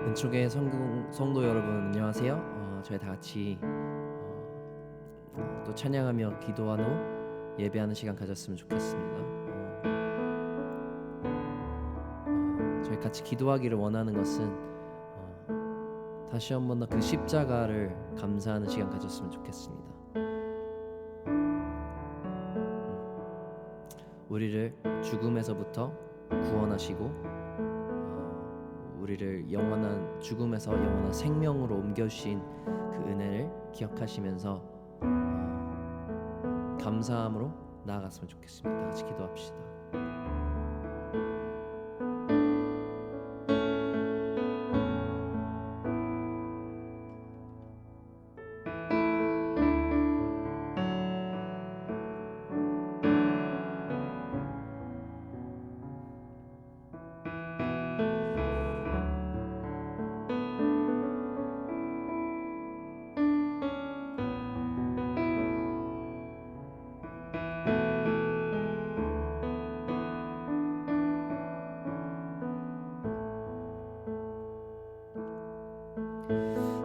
은총의 성도 여러분 안녕하세요. 저희 다 같이 또 찬양하며 기도하는 예배하는 시간 가졌으면 좋겠습니다. 저희 같이 기도하기를 원하는 것은 다시 한번 더 그 십자가를 감사하는 시간 가졌으면 좋겠습니다. 우리를 죽음에서부터 구원하시고 우리를 영원한 죽음에서 영원한 생명으로 옮겨주신 그 은혜를 기억하시면서 감사함으로 나아갔으면 좋겠습니다. 다 같이 기도합시다.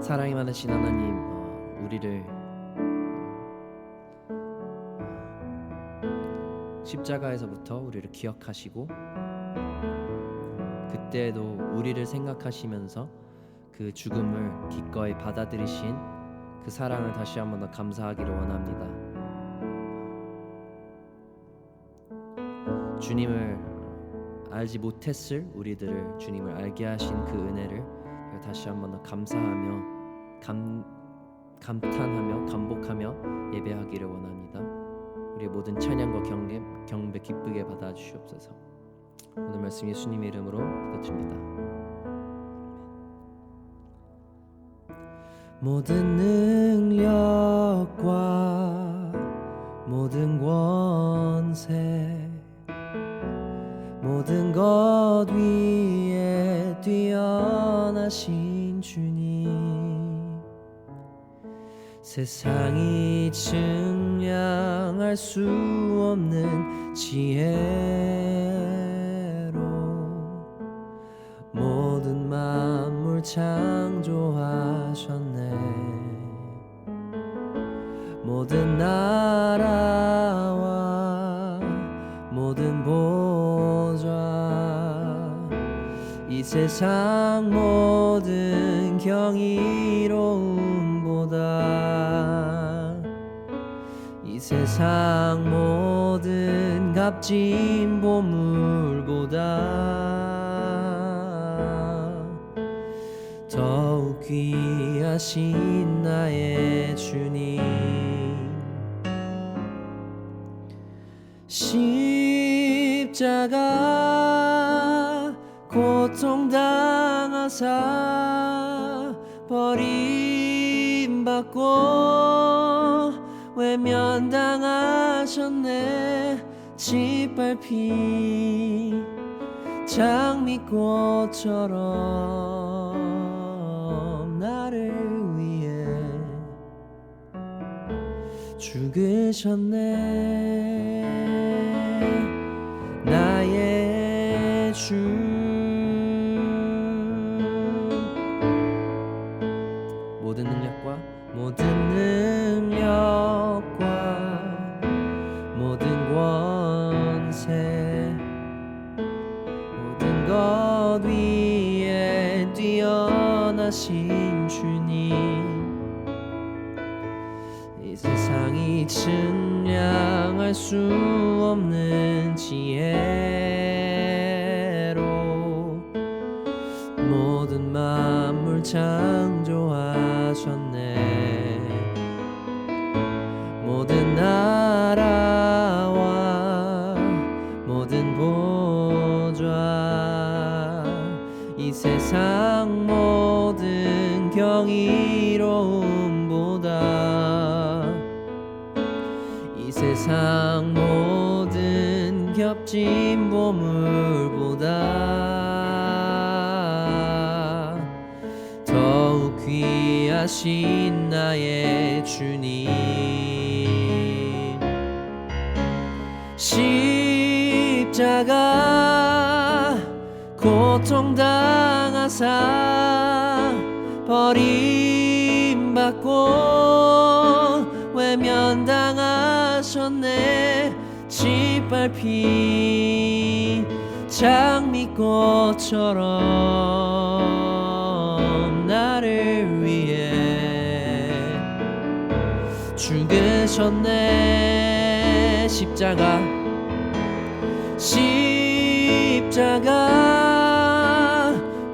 사랑이 많으신 하나님, 우리를 십자가에서부터 우리를 기억하시고 그때도 우리를 생각하시면서 그 죽음을 기꺼이 받아들이신 그 사랑을 다시 한번 더 감사하기를 원합니다. 주님을 알지 못했을 우리들을 주님을 알게 하신 그 은혜를 다시 한번 더 감사하며 감탄하며 감복하며 예배하기를 원합니다. 우리의 모든 찬양과 경배 기쁘게 받아주시옵소서. 오늘 말씀 예수님의 이름으로 기도드립니다. 모든 능력과 모든 권세 모든 것 위에 뛰어나신 주님, 세상이 측량할 수 없는 지혜로 모든 만물 창조하셨네. 모든 나라와 모든 보좌 이 세상 모든 경이로움보다 이 세상 모든 값진 보물보다 더욱 귀하신 나의 주님, 십자가 고통당하사 버림받고 외면당하셨네. 짓밟힌 장미꽃처럼 나를 위해 죽으셨네. 나의 주 모든 능력과 모든 권세 모든 것 위에 뛰어나신 주님, 이 세상이 측량할 수 없는 지혜로 모든 만물 창조하셨네. 모든 나라와 모든 보좌 이 세상 모든 경이로움보다 이 세상 모든 값진 보물보다 더욱 귀하신 나의 주님, 십자가 고통당하사 버림받고 외면당하셨네. 짓밟힌 장미꽃처럼 나를 위해 죽으셨네. 십자가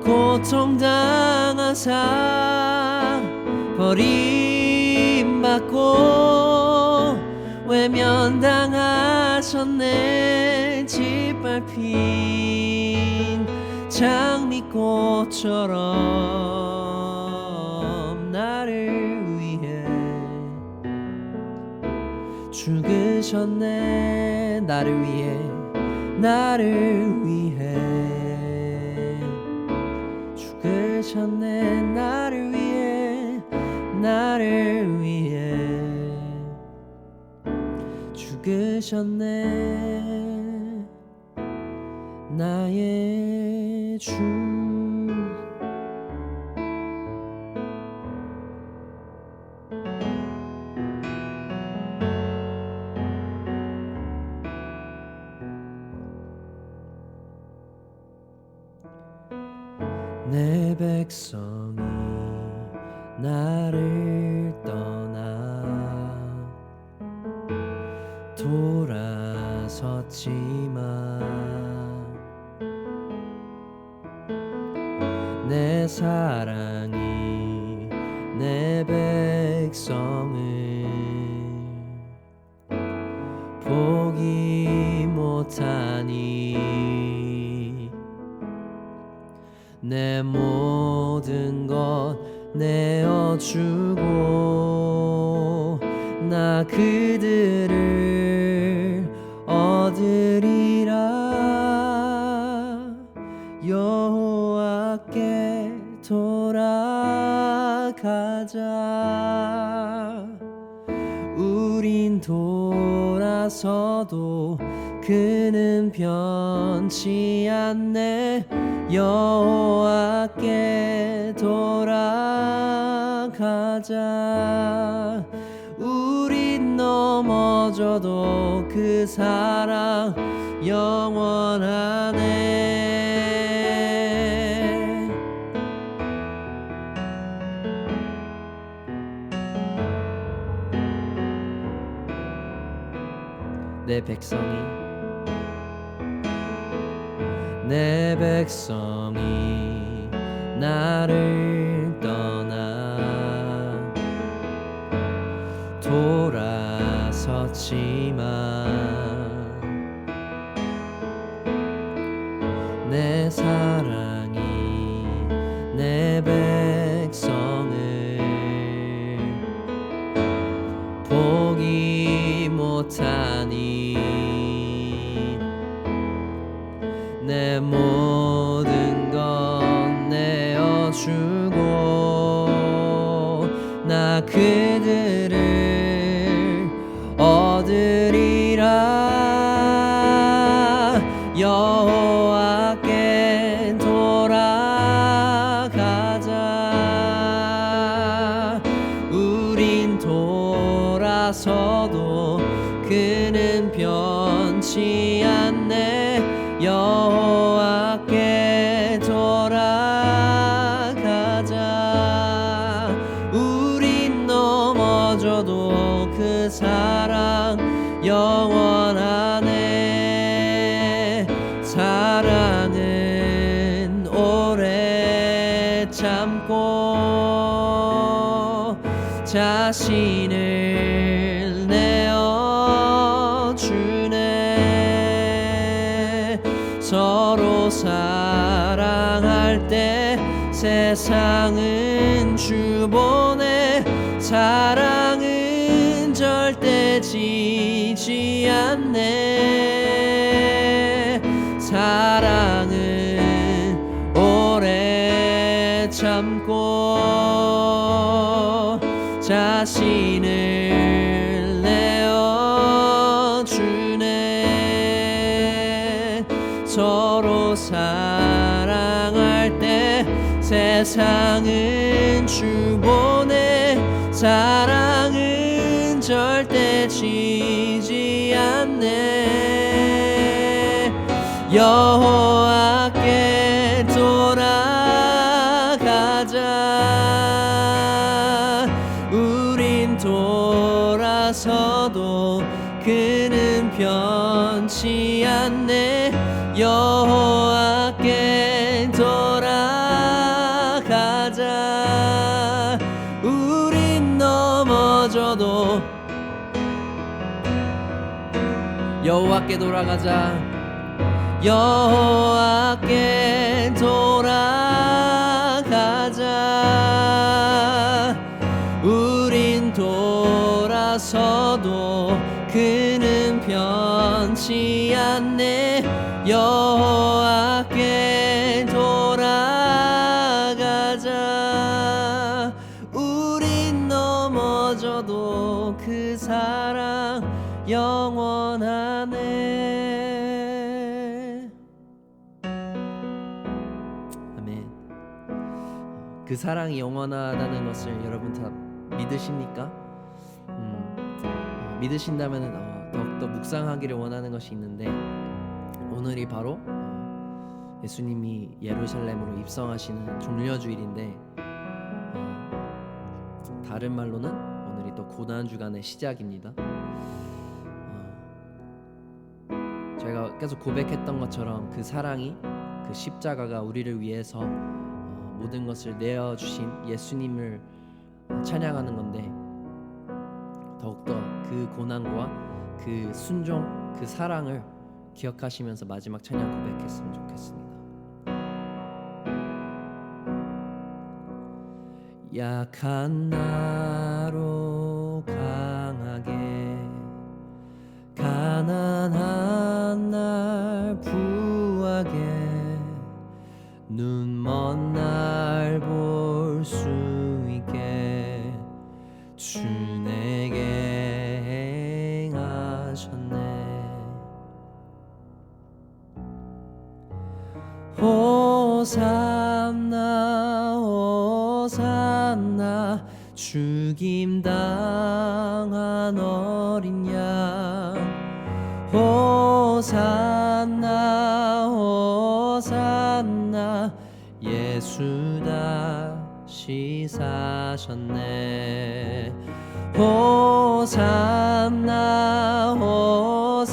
고통당하사 버림받고 외면당하셨네. 짓밟힌 장미꽃처럼 나를 위해 죽으셨네. 나를 위해 죽으셨네. 나를 위해 죽으셨네. 나의 주. 내 백성이 나를 떠나 돌아섰지만 내 사랑이 내 백성을 포기 못하니 내 모든 것 내어주고 나 그들을 얻으리라. 여호와께 돌아가자. 우린 돌아서도 그는 변치 않네. 여호와께 돌아가자. 우린 넘어져도 그 사랑 영원하네. 내 백성이 나를 떠나 돌아섰지만 내 사랑이 내 백성을 포기 못하니 내 모든 것 내어주고 나 그들을 얻으리라. 여호와께 돌아가자. 우린 돌아서도 그는 변치 않네. 여호와께 돌아가자. 우린 넘어져도 그 사랑 영원하네. 사랑은 오래 참고 자신을 내어주네. 서로 사랑할 때 세상은 주보내. 사랑은 절대 지지 않네. 사랑은 오래 참고 자신을 내어주네. 서로 사랑 멸망할 때 세상은 주 보내 사랑은 절대 지지 않네. 여호와께 돌아가자. 우린 돌아서도 그는 변치 않네. 여호와께 돌아가자. 우린 넘어져도 여호와께 돌아가자. 여호와께 돌아가자. 우린 돌아서도 그는 변치 않네. 여호와께 돌아가자. 우린 넘어져도 그 사랑 영원하네. 아멘. 그 사랑이 영원하다는 것을 여러분 다 믿으십니까? 믿으신다면 더욱더 묵상하기를 원하는 것이 있는데, 오늘이 바로 예수님이 예루살렘으로 입성하시는 종려주일인데, 다른 말로는 오늘이 또 고난주간의 시작입니다. 저희가 계속 고백했던 것처럼 그 사랑이, 그 십자가가 우리를 위해서 모든 것을 내어주신 예수님을 찬양하는 건데, 더욱더 그 고난과 그 순종, 그 사랑을 기억하시면서 마지막 찬양 고백했으면 좋겠습니다. 약한 나로 강하게, 가난한 날 부하게, 눈먼 날 볼 수 있게 주 내게 행하셨네. 호산나 호산나 죽임당한 어린 양. 호산나 호산나 예수 다시 사셨네. 호산나 호산나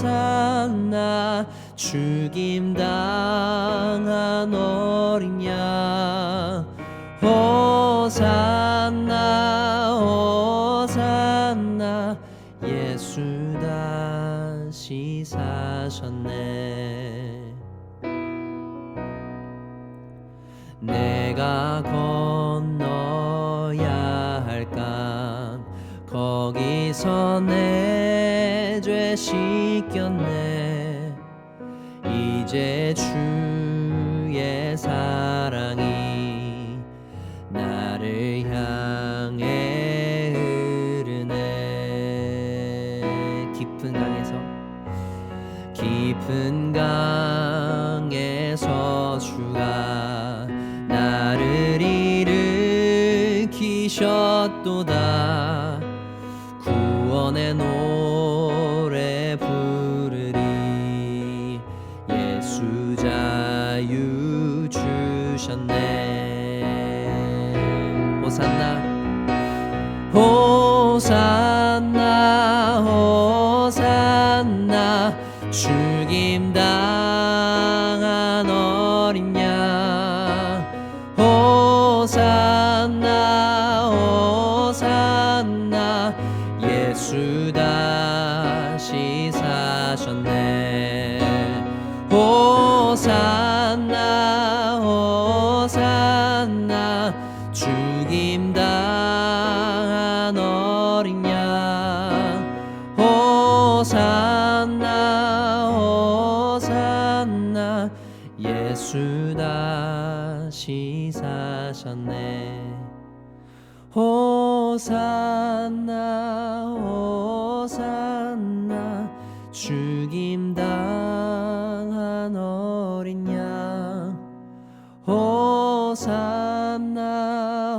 죽임당한 어린 양. 호산나 호산나 예수 다시 사셨네. 내가 건너야 할 강 거기서 내 죄 씻겼네. 이제 주의 사랑이 나를 향해 흐르네. 깊은 강에서 주가 나를 일으키셨도다. 구원의 노래 부르리. 예수 자유 주셨네. 호산나 호산나 호산나 죽임당한 어린 양. 호산나 호산나 예수 다시 사셨네. 호산나 호산나 죽임당한 어린 양. 호산나 호산나 예수 다시 사셨네. 호산나 호산나 죽임당한 어린 양. 호산나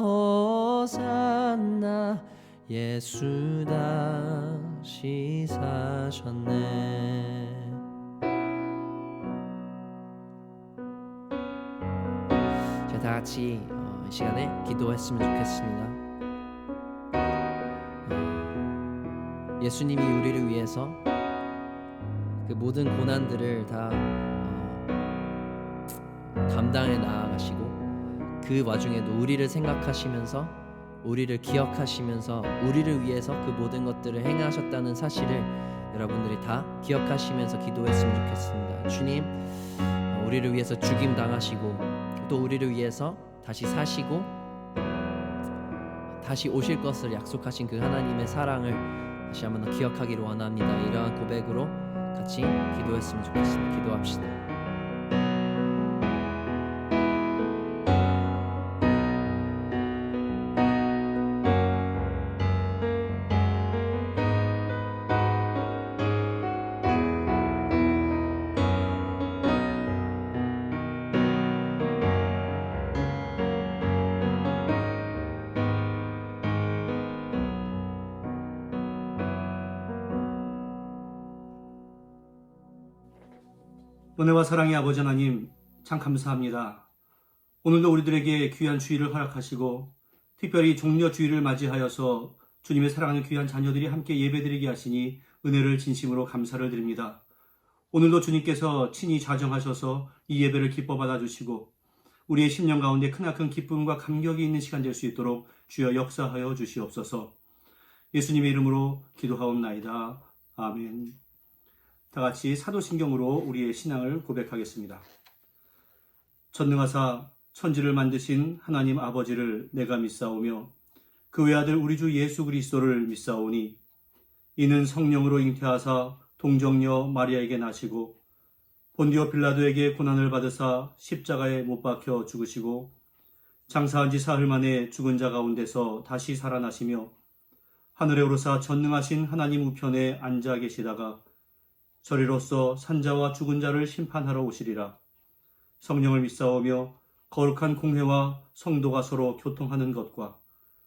호산나 예수 다시 사셨네. 자, 다 같이 이 시간에 기도했으면 좋겠습니다. 예수님이 우리를 위해서 그 모든 고난들을 다 감당해 나아가시고 그 와중에도 우리를 생각하시면서 우리를 기억하시면서 우리를 위해서 그 모든 것들을 행하셨다는 사실을 여러분들이 다 기억하시면서 기도했으면 좋겠습니다. 주님, 우리를 위해서 죽임 당하시고 또 우리를 위해서 다시 사시고 다시 오실 것을 약속하신 그 하나님의 사랑을 다시 한번 더 기억하기를 원합니다. 이러한 고백으로 같이 기도했으면 좋겠습니다. 기도합시다. 은혜와 사랑의 아버지 하나님, 참 감사합니다. 오늘도 우리들에게 귀한 주일을 허락하시고 특별히 종려 주일을 맞이하여서 주님의 사랑하는 귀한 자녀들이 함께 예배드리게 하시니 은혜를 진심으로 감사를 드립니다. 오늘도 주님께서 친히 좌정하셔서 이 예배를 기뻐 받아주시고 우리의 심령 가운데 크나큰 기쁨과 감격이 있는 시간 될 수 있도록 주여 역사하여 주시옵소서. 예수님의 이름으로 기도하옵나이다. 아멘. 다 같이 사도신경으로 우리의 신앙을 고백하겠습니다. 전능하사 천지를 만드신 하나님 아버지를 내가 믿사오며 그 외아들 우리 주 예수 그리스도를 믿사오니 이는 성령으로 잉태하사 동정녀 마리아에게 나시고 본디오 빌라도에게 고난을 받으사 십자가에 못 박혀 죽으시고 장사한 지 사흘 만에 죽은 자 가운데서 다시 살아나시며 하늘에 오르사 전능하신 하나님 우편에 앉아 계시다가 저리로서 산자와 죽은 자를 심판하러 오시리라. 성령을 믿사오며 거룩한 공회와 성도가 서로 교통하는 것과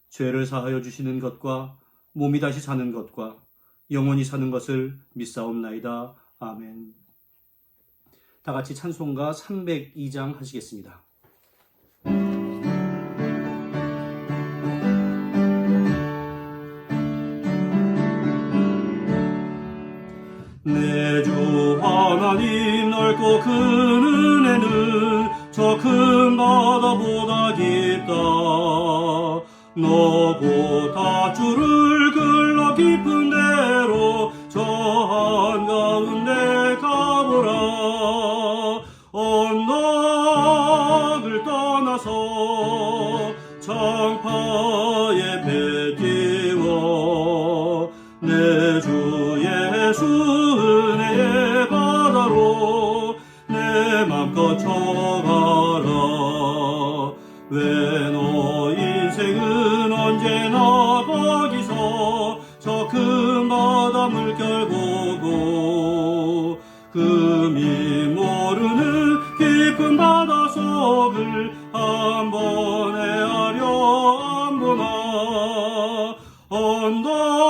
죄를 사하여 주시는 것과 몸이 다시 사는 것과 영원히 사는 것을 믿사옵나이다. 아멘. 다 같이 찬송가 302장 하시겠습니다. 내 주 하나님 넓고 큰 은혜는 저 큰 바다보다 깊다. 너고 다주를 글러 깊은 데로 저 한가운데 가보라. 언덕을 떠나서 창파에 배 띄워 내 주 예수 은혜의 바다로 내 맘껏 쳐가라. 왜 너 인생은 언제나 거기서 저 큰 바다 물결 보고 금이 모르는 깊은 바다 속을 한번 헤아려 안 보나.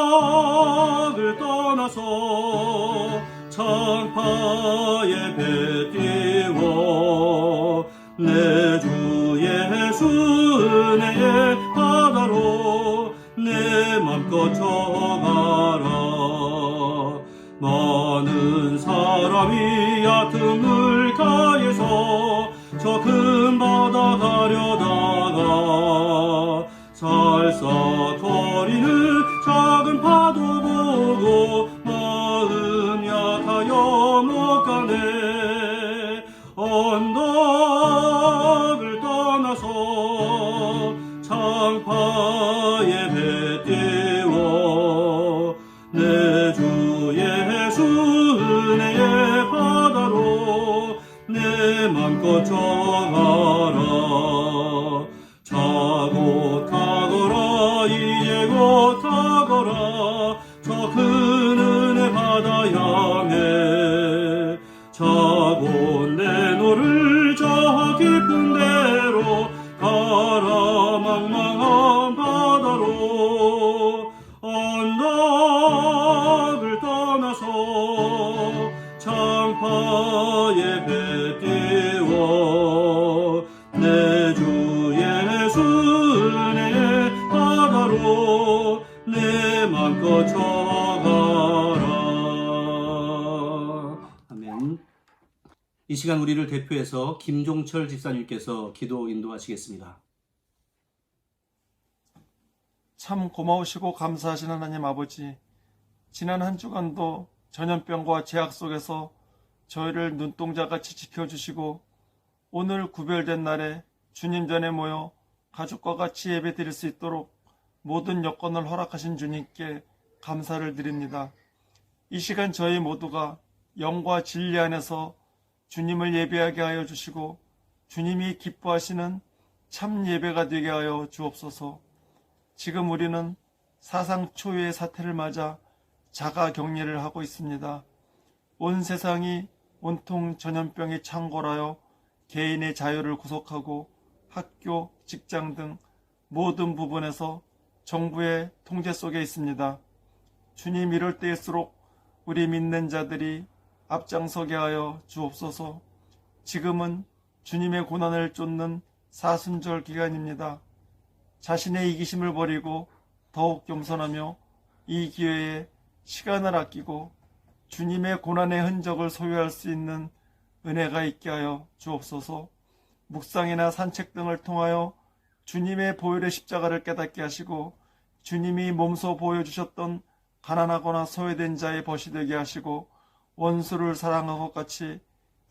언덕을 떠나서 창파에 배 띄워 내 주 예수 은혜의 바다로 내 맘껏 쳐가라. 많은 사람이 얕은 물가에서 저 큰 바다 가려다가 살싹거리는 작은 파도 보고 마음 약하여 못 가네. 언덕을 떠나서 창파에 배 띄워 내 주 예수 은혜의 바다로 내 맘껏 쳐가라. 자곧 가거라 이제 곧 가거라 저 큰 은혜 바다 향해. 자곧 내 노를 저 깊은 데로 가라 망망한 바다로 언덕을 떠나서 창파에 배 띄워 내 주 예수 은혜의 바다로 내 맘껏 저가라. 아멘. 이 시간 우리를 대표해서 김종철 집사님께서 기도 인도하시겠습니다. 참 고마우시고 감사하신 하나님 아버지, 지난 한 주간도 전염병과 제약 속에서 저희를 눈동자같이 지켜주시고 오늘 구별된 날에 주님 전에 모여 가족과 같이 예배 드릴 수 있도록 모든 여건을 허락하신 주님께 감사를 드립니다. 이 시간 저희 모두가 영과 진리 안에서 주님을 예배하게 하여 주시고 주님이 기뻐하시는 참 예배가 되게 하여 주옵소서. 지금 우리는 사상 초유의 사태를 맞아 자가 격리를 하고 있습니다. 온 세상이 온통 전염병이 창궐하여 개인의 자유를 구속하고 학교, 직장 등 모든 부분에서 정부의 통제 속에 있습니다. 주님, 이럴 때일수록 우리 믿는 자들이 앞장서게 하여 주옵소서. 지금은 주님의 고난을 쫓는 사순절 기간입니다. 자신의 이기심을 버리고 더욱 겸손하며 이 기회에 시간을 아끼고 주님의 고난의 흔적을 소유할 수 있는 은혜가 있게 하여 주옵소서. 묵상이나 산책 등을 통하여 주님의 보혈의 십자가를 깨닫게 하시고 주님이 몸소 보여주셨던 가난하거나 소외된 자의 벗이 되게 하시고 원수를 사랑한 것 같이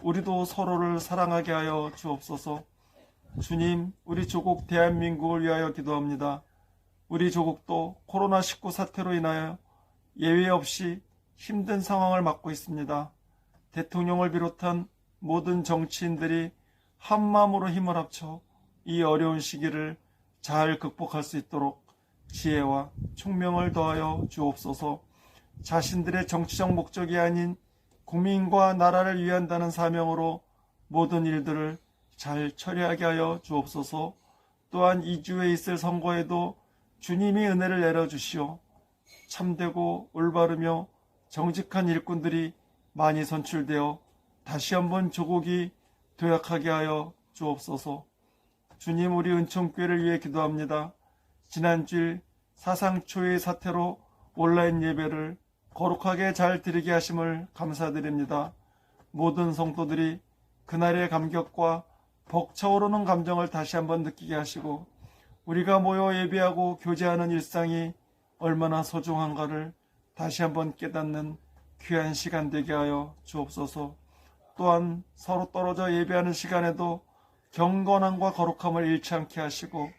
우리도 서로를 사랑하게 하여 주옵소서. 주님, 우리 조국 대한민국을 위하여 기도합니다. 우리 조국도 코로나19 사태로 인하여 예외 없이 힘든 상황을 맞고 있습니다. 대통령을 비롯한 모든 정치인들이 한마음으로 힘을 합쳐 이 어려운 시기를 잘 극복할 수 있도록 지혜와 총명을 더하여 주옵소서. 자신들의 정치적 목적이 아닌 국민과 나라를 위한다는 사명으로 모든 일들을 잘 처리하게 하여 주옵소서. 또한 2주에 있을 선거에도 주님이 은혜를 내려주시오. 참되고 올바르며 정직한 일꾼들이 많이 선출되어 다시 한번 조국이 도약하게 하여 주옵소서. 주님, 우리 은총교회를 위해 기도합니다. 지난주일 사상초유의 사태로 온라인 예배를 거룩하게 잘 드리게 하심을 감사드립니다. 모든 성도들이 그날의 감격과 벅차오르는 감정을 다시 한번 느끼게 하시고 우리가 모여 예배하고 교제하는 일상이 얼마나 소중한가를 다시 한번 깨닫는 귀한 시간 되게 하여 주옵소서. 또한 서로 떨어져 예배하는 시간에도 경건함과 거룩함을 잃지 않게 하시고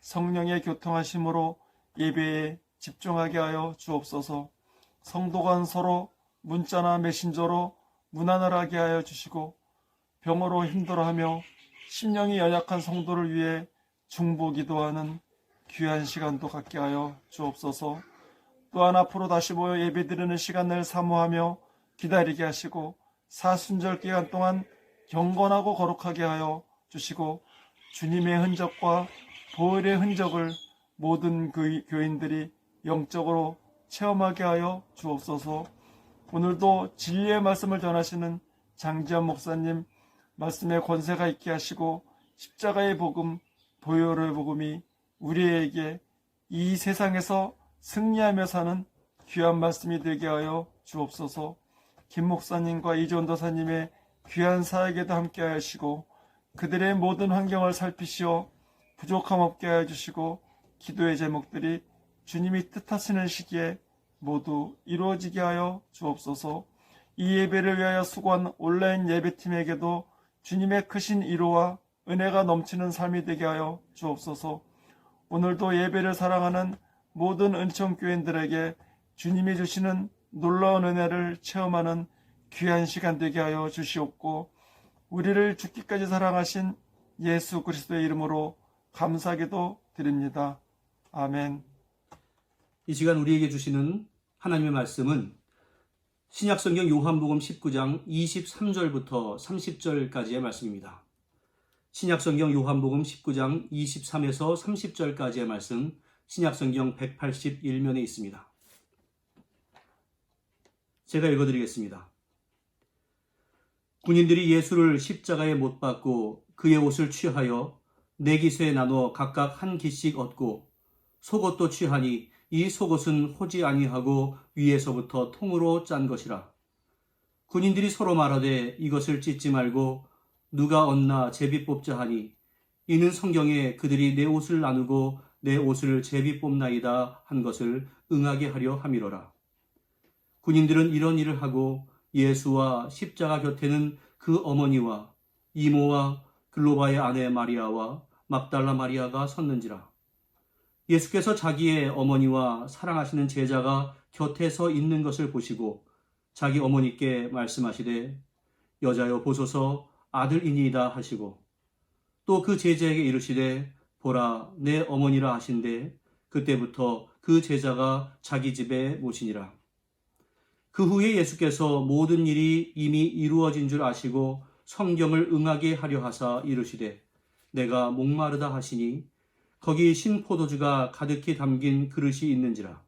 성령의 교통하심으로 예배에 집중하게 하여 주옵소서. 성도 간 서로 문자나 메신저로 문안을 하게 하여 주시고 병으로 힘들어하며 심령이 연약한 성도를 위해 중보 기도하는 귀한 시간도 갖게 하여 주옵소서. 또한 앞으로 다시 모여 예배드리는 시간을 사모하며 기다리게 하시고 사순절 기간 동안 경건하고 거룩하게 하여 주시고 주님의 흔적과 보혈의 흔적을 모든 교인들이 영적으로 체험하게 하여 주옵소서. 오늘도 진리의 말씀을 전하시는 장지현 목사님 말씀의 권세가 있게 하시고 십자가의 복음, 보혈의 복음이 우리에게 이 세상에서 승리하며 사는 귀한 말씀이 되게 하여 주옵소서. 김 목사님과 이존 도사님의 귀한 사역에도 함께 하시고 그들의 모든 환경을 살피시어 부족함 없게 하여 주시고 기도의 제목들이 주님이 뜻하시는 시기에 모두 이루어지게 하여 주옵소서. 이 예배를 위하여 수고한 온라인 예배팀에게도 주님의 크신 위로와 은혜가 넘치는 삶이 되게 하여 주옵소서. 오늘도 예배를 사랑하는 모든 은총교인들에게 주님이 주시는 놀라운 은혜를 체험하는 귀한 시간 되게 하여 주시옵고 우리를 죽기까지 사랑하신 예수 그리스도의 이름으로 감사기도 드립니다. 아멘. 이 시간 우리에게 주시는 하나님의 말씀은 신약성경 요한복음 19장 23절부터 30절까지의 말씀입니다. 신약성경 요한복음 19장 23에서 30절까지의 말씀, 신약성경 181면에 있습니다. 제가 읽어드리겠습니다. 군인들이 예수를 십자가에 못 박고 그의 옷을 취하여 네 기수에 나눠 각각 한 기씩 얻고 속옷도 취하니 이 속옷은 호지 아니하고 위에서부터 통으로 짠 것이라. 군인들이 서로 말하되 이것을 찢지 말고 누가 얻나 제비 뽑자 하니 이는 성경에 그들이 내 옷을 나누고 내 옷을 제비 뽑나이다 한 것을 응하게 하려 함이로라. 군인들은 이런 일을 하고 예수와 십자가 곁에는 그 어머니와 이모와 글로바의 아내 마리아와 막달라 마리아가 섰는지라. 예수께서 자기의 어머니와 사랑하시는 제자가 곁에 서 있는 것을 보시고 자기 어머니께 말씀하시되 여자여 보소서 아들이니이다 하시고 또 그 제자에게 이르시되 보라 내 어머니라 하신대 그때부터 그 제자가 자기 집에 모시니라. 그 후에 예수께서 모든 일이 이미 이루어진 줄 아시고 성경을 응하게 하려 하사 이르시되 내가 목마르다 하시니 거기 신포도주가 가득히 담긴 그릇이 있는지라.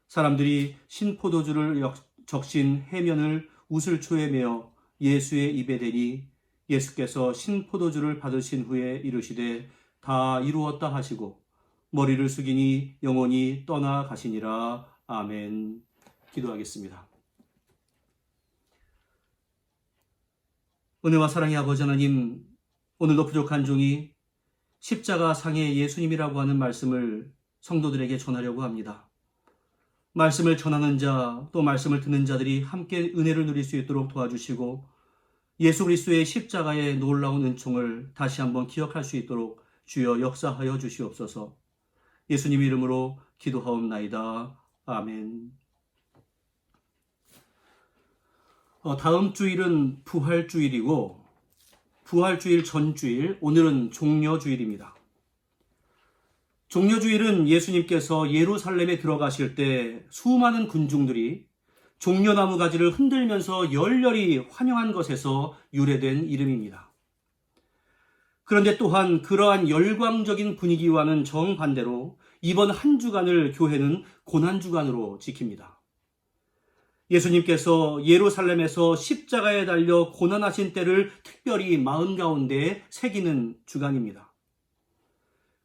사람들이 신포도주를 적신 해면을 우슬초에 메어 예수의 입에 대니 예수께서 신포도주를 받으신 후에 이르시되 다 이루었다 하시고 머리를 숙이니 영원히 떠나가시니라. 아멘. 기도하겠습니다. 은혜와 사랑의 아버지 하나님, 오늘도 부족한 종이 십자가 상의 예수님이라고 하는 말씀을 성도들에게 전하려고 합니다. 말씀을 전하는 자, 또 말씀을 듣는 자들이 함께 은혜를 누릴 수 있도록 도와주시고 예수 그리스도의 십자가의 놀라운 은총을 다시 한번 기억할 수 있도록 주여 역사하여 주시옵소서. 예수님 이름으로 기도하옵나이다. 아멘. 다음 주일은 부활주일이고 부활주일 전주일, 오늘은 종려주일입니다. 종려주일은 예수님께서 예루살렘에 들어가실 때 수많은 군중들이 종려나무 가지를 흔들면서 열렬히 환영한 것에서 유래된 이름입니다. 그런데 또한 그러한 열광적인 분위기와는 정반대로 이번 한 주간을 교회는 고난주간으로 지킵니다. 예수님께서 예루살렘에서 십자가에 달려 고난하신 때를 특별히 마음 가운데 새기는 주간입니다.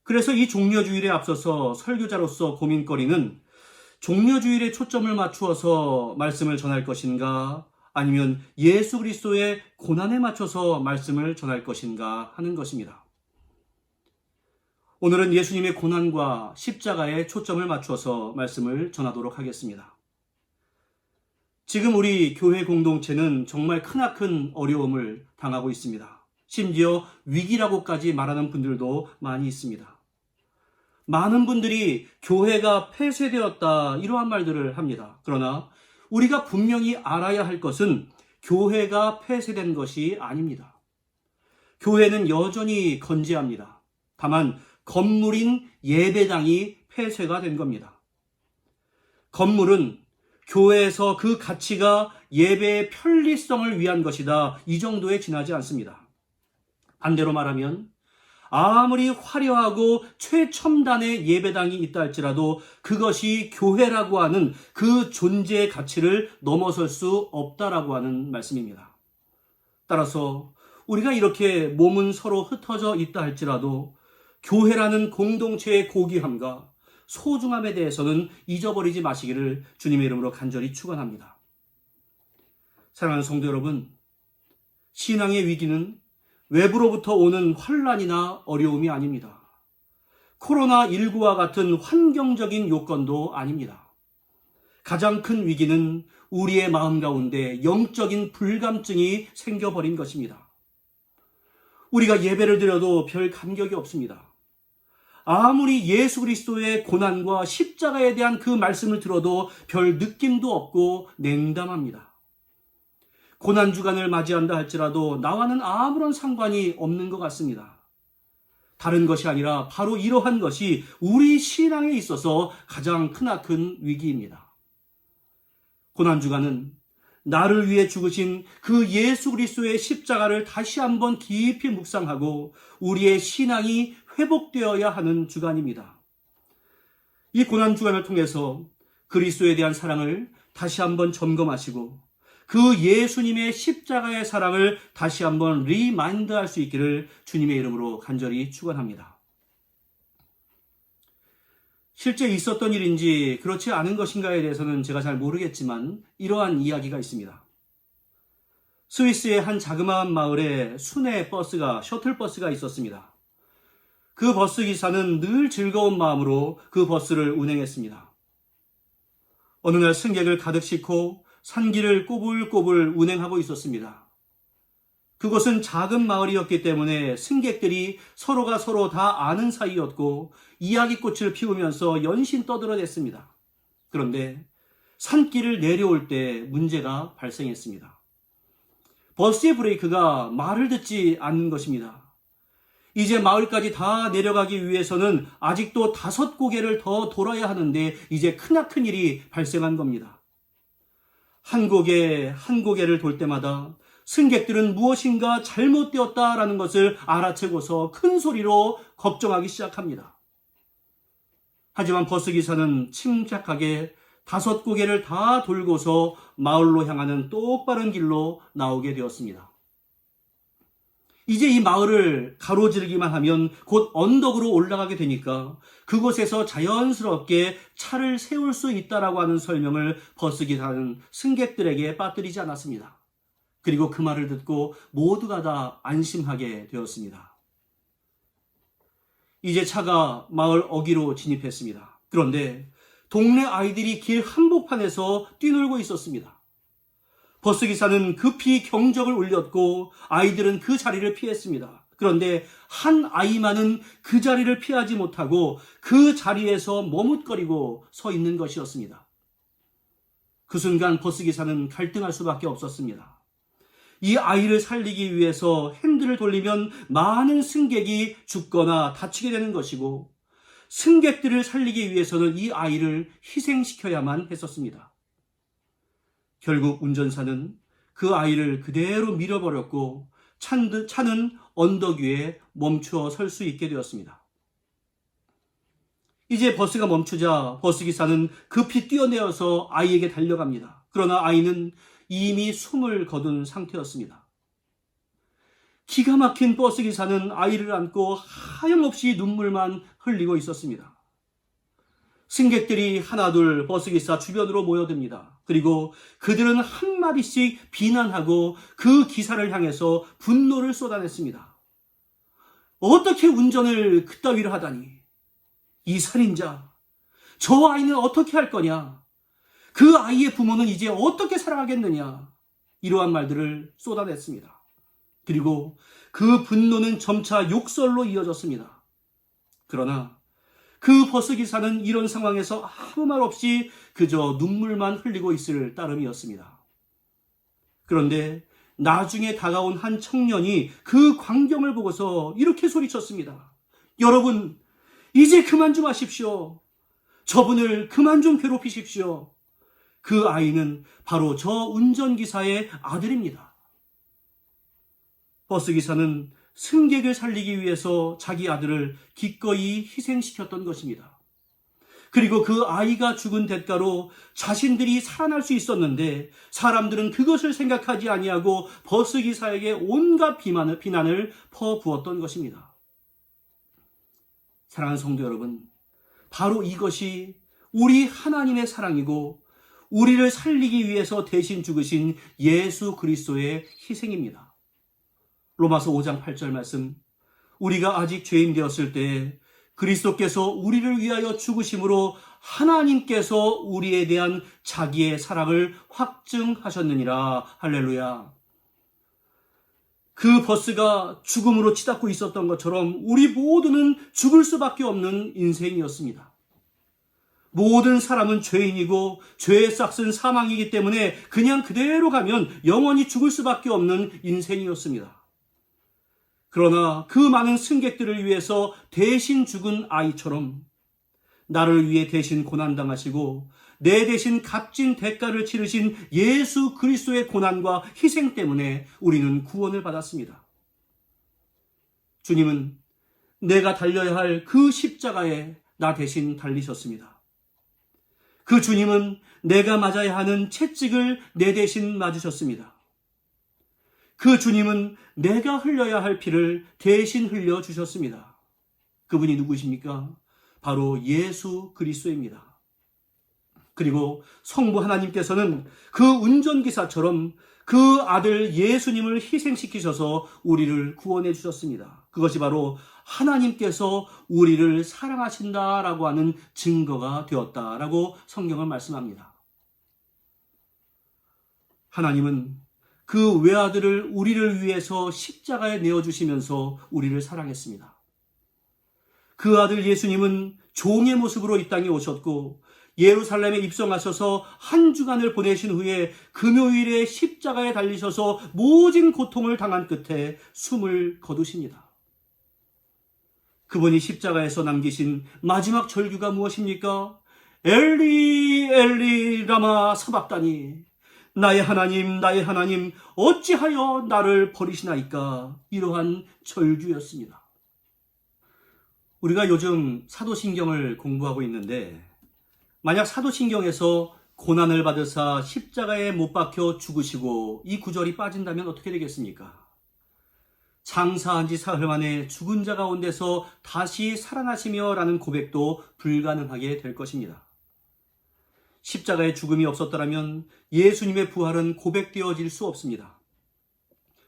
그래서 이 종려주일에 앞서서 설교자로서 고민거리는 종려주일에 초점을 맞추어서 말씀을 전할 것인가 아니면 예수 그리스도의 고난에 맞춰서 말씀을 전할 것인가 하는 것입니다. 오늘은 예수님의 고난과 십자가에 초점을 맞추어서 말씀을 전하도록 하겠습니다. 지금 우리 교회 공동체는 정말 크나큰 어려움을 당하고 있습니다. 심지어 위기라고까지 말하는 분들도 많이 있습니다. 많은 분들이 교회가 폐쇄되었다 이러한 말들을 합니다. 그러나 우리가 분명히 알아야 할 것은 교회가 폐쇄된 것이 아닙니다. 교회는 여전히 건재합니다. 다만 건물인 예배당이 폐쇄가 된 겁니다. 건물은 교회에서 그 가치가 예배의 편리성을 위한 것이다. 이 정도에 지나지 않습니다. 반대로 말하면 아무리 화려하고 최첨단의 예배당이 있다 할지라도 그것이 교회라고 하는 그 존재의 가치를 넘어설 수 없다라고 하는 말씀입니다. 따라서 우리가 이렇게 몸은 서로 흩어져 있다 할지라도 교회라는 공동체의 고귀함과 소중함에 대해서는 잊어버리지 마시기를 주님의 이름으로 간절히 축원합니다. 사랑하는 성도 여러분, 신앙의 위기는 외부로부터 오는 환난이나 어려움이 아닙니다. 코로나19와 같은 환경적인 요건도 아닙니다. 가장 큰 위기는 우리의 마음 가운데 영적인 불감증이 생겨버린 것입니다. 우리가 예배를 드려도 별 감격이 없습니다. 아무리 예수 그리스도의 고난과 십자가에 대한 그 말씀을 들어도 별 느낌도 없고 냉담합니다. 고난주간을 맞이한다 할지라도 나와는 아무런 상관이 없는 것 같습니다. 다른 것이 아니라 바로 이러한 것이 우리 신앙에 있어서 가장 크나큰 위기입니다. 고난주간은 나를 위해 죽으신 그 예수 그리스도의 십자가를 다시 한번 깊이 묵상하고 우리의 신앙이 회복되어야 하는 주간입니다. 이 고난 주간을 통해서 그리스도에 대한 사랑을 다시 한번 점검하시고 그 예수님의 십자가의 사랑을 다시 한번 리마인드할 수 있기를 주님의 이름으로 간절히 축원합니다. 실제 있었던 일인지 그렇지 않은 것인가에 대해서는 제가 잘 모르겠지만 이러한 이야기가 있습니다. 스위스의 한 자그마한 마을에 순회 버스가, 셔틀버스가 있었습니다. 그 버스 기사는 늘 즐거운 마음으로 그 버스를 운행했습니다. 어느 날 승객을 가득 싣고 산길을 꼬불꼬불 운행하고 있었습니다. 그곳은 작은 마을이었기 때문에 승객들이 서로가 서로 다 아는 사이였고 이야기꽃을 피우면서 연신 떠들어댔습니다. 그런데 산길을 내려올 때 문제가 발생했습니다. 버스의 브레이크가 말을 듣지 않는 것입니다. 이제 마을까지 다 내려가기 위해서는 아직도 5고개를 더 돌아야 하는데 이제 크나큰 일이 발생한 겁니다. 한 고개 한 고개를 돌 때마다 승객들은 무엇인가 잘못되었다라는 것을 알아채고서 큰 소리로 걱정하기 시작합니다. 하지만 버스기사는 침착하게 5고개를 다 돌고서 마을로 향하는 똑바른 길로 나오게 되었습니다. 이제 이 마을을 가로지르기만 하면 곧 언덕으로 올라가게 되니까 그곳에서 자연스럽게 차를 세울 수 있다라고 하는 설명을 버스기사는 승객들에게 빠뜨리지 않았습니다. 그리고 그 말을 듣고 모두가 다 안심하게 되었습니다. 이제 차가 마을 어귀로 진입했습니다. 그런데 동네 아이들이 길 한복판에서 뛰놀고 있었습니다. 버스기사는 급히 경적을 울렸고 아이들은 그 자리를 피했습니다. 그런데 한 아이만은 그 자리를 피하지 못하고 그 자리에서 머뭇거리고 서 있는 것이었습니다. 그 순간 버스기사는 갈등할 수밖에 없었습니다. 이 아이를 살리기 위해서 핸들을 돌리면 많은 승객이 죽거나 다치게 되는 것이고 승객들을 살리기 위해서는 이 아이를 희생시켜야만 했었습니다. 결국 운전사는 그 아이를 그대로 밀어버렸고 차는 언덕 위에 멈추어 설 수 있게 되었습니다. 이제 버스가 멈추자 버스기사는 급히 뛰어내어서 아이에게 달려갑니다. 그러나 아이는 이미 숨을 거둔 상태였습니다. 기가 막힌 버스기사는 아이를 안고 하염없이 눈물만 흘리고 있었습니다. 승객들이 하나둘 버스기사 주변으로 모여듭니다. 그리고 그들은 한마디씩 비난하고 그 기사를 향해서 분노를 쏟아냈습니다. 어떻게 운전을 그따위로 하다니? 이 살인자, 저 아이는 어떻게 할 거냐? 그 아이의 부모는 이제 어떻게 살아가겠느냐? 이러한 말들을 쏟아냈습니다. 그리고 그 분노는 점차 욕설로 이어졌습니다. 그러나 그 버스기사는 이런 상황에서 아무 말 없이 그저 눈물만 흘리고 있을 따름이었습니다. 그런데 나중에 다가온 한 청년이 그 광경을 보고서 이렇게 소리쳤습니다. 여러분, 이제 그만 좀 하십시오. 저분을 그만 좀 괴롭히십시오. 그 아이는 바로 저 운전기사의 아들입니다. 버스기사는 승객을 살리기 위해서 자기 아들을 기꺼이 희생시켰던 것입니다. 그리고 그 아이가 죽은 대가로 자신들이 살아날 수 있었는데 사람들은 그것을 생각하지 아니하고 버스기사에게 온갖 비난을 퍼부었던 것입니다. 사랑하는 성도 여러분, 바로 이것이 우리 하나님의 사랑이고 우리를 살리기 위해서 대신 죽으신 예수 그리스도의 희생입니다. 로마서 5장 8절 말씀, 우리가 아직 죄인 되었을 때 그리스도께서 우리를 위하여 죽으심으로 하나님께서 우리에 대한 자기의 사랑을 확증하셨느니라. 할렐루야. 그 버스가 죽음으로 치닫고 있었던 것처럼 우리 모두는 죽을 수밖에 없는 인생이었습니다. 모든 사람은 죄인이고 죄의 싹은 사망이기 때문에 그냥 그대로 가면 영원히 죽을 수밖에 없는 인생이었습니다. 그러나 그 많은 승객들을 위해서 대신 죽은 아이처럼 나를 위해 대신 고난당하시고 내 대신 값진 대가를 치르신 예수 그리스도의 고난과 희생 때문에 우리는 구원을 받았습니다. 주님은 내가 달려야 할 그 십자가에 나 대신 달리셨습니다. 그 주님은 내가 맞아야 하는 채찍을 내 대신 맞으셨습니다. 그 주님은 내가 흘려야 할 피를 대신 흘려주셨습니다. 그분이 누구십니까? 바로 예수 그리스도입니다. 그리고 성부 하나님께서는 그 운전기사처럼 그 아들 예수님을 희생시키셔서 우리를 구원해 주셨습니다. 그것이 바로 하나님께서 우리를 사랑하신다라고 하는 증거가 되었다라고 성경은 말씀합니다. 하나님은 그 외아들을 우리를 위해서 십자가에 내어주시면서 우리를 사랑했습니다. 그 아들 예수님은 종의 모습으로 이 땅에 오셨고 예루살렘에 입성하셔서 한 주간을 보내신 후에 금요일에 십자가에 달리셔서 모진 고통을 당한 끝에 숨을 거두십니다. 그분이 십자가에서 남기신 마지막 절규가 무엇입니까? 엘리 엘리 라마 사박다니, 나의 하나님 어찌하여 나를 버리시나이까. 이러한 절규였습니다. 우리가 요즘 사도신경을 공부하고 있는데 만약 사도신경에서 고난을 받으사 십자가에 못 박혀 죽으시고 이 구절이 빠진다면 어떻게 되겠습니까? 장사한 지 사흘 만에 죽은 자 가운데서 다시 살아나시며 라는 고백도 불가능하게 될 것입니다. 십자가의 죽음이 없었더라면 예수님의 부활은 고백되어질 수 없습니다.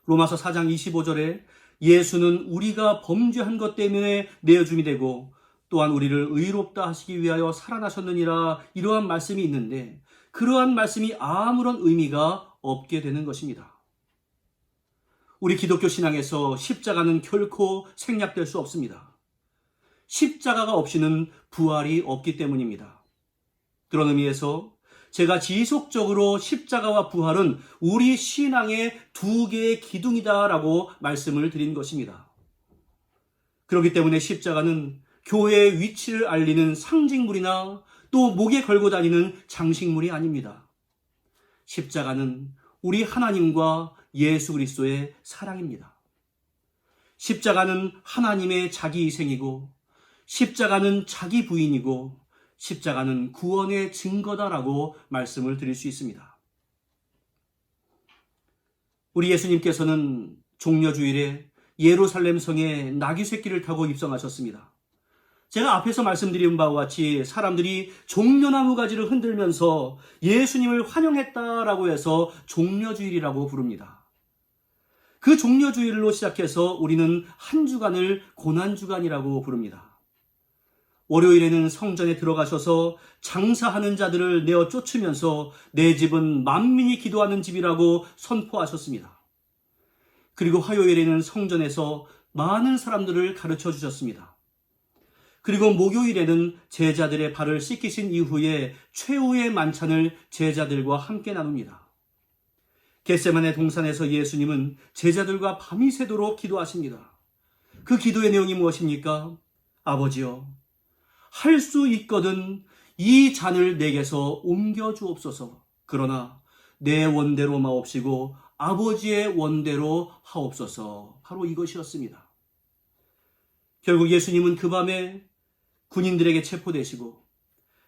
로마서 4장 25절에 예수는 우리가 범죄한 것 때문에 내어줌이 되고 또한 우리를 의롭다 하시기 위하여 살아나셨느니라, 이러한 말씀이 있는데 그러한 말씀이 아무런 의미가 없게 되는 것입니다. 우리 기독교 신앙에서 십자가는 결코 생략될 수 없습니다. 십자가가 없이는 부활이 없기 때문입니다. 그런 의미에서 제가 지속적으로 십자가와 부활은 우리 신앙의 두 개의 기둥이다라고 말씀을 드린 것입니다. 그렇기 때문에 십자가는 교회의 위치를 알리는 상징물이나 또 목에 걸고 다니는 장식물이 아닙니다. 십자가는 우리 하나님과 예수 그리스도의 사랑입니다. 십자가는 하나님의 자기 희생이고 십자가는 자기 부인이고 십자가는 구원의 증거다라고 말씀을 드릴 수 있습니다. 우리 예수님께서는 종려주일에 예루살렘 성에 나귀 새끼를 타고 입성하셨습니다. 제가 앞에서 말씀드린 바와 같이 사람들이 종려나무 가지를 흔들면서 예수님을 환영했다라고 해서 종려주일이라고 부릅니다. 그 종려주일로 시작해서 우리는 한 주간을 고난주간이라고 부릅니다. 월요일에는 성전에 들어가셔서 장사하는 자들을 내어 쫓으면서 내 집은 만민이 기도하는 집이라고 선포하셨습니다. 그리고 화요일에는 성전에서 많은 사람들을 가르쳐 주셨습니다. 그리고 목요일에는 제자들의 발을 씻기신 이후에 최후의 만찬을 제자들과 함께 나눕니다. 겟세마네 동산에서 예수님은 제자들과 밤이 새도록 기도하십니다. 그 기도의 내용이 무엇입니까? 아버지여, 할 수 있거든 이 잔을 내게서 옮겨 주옵소서. 그러나 내 원대로 마옵시고 아버지의 원대로 하옵소서. 바로 이것이었습니다. 결국 예수님은 그 밤에 군인들에게 체포되시고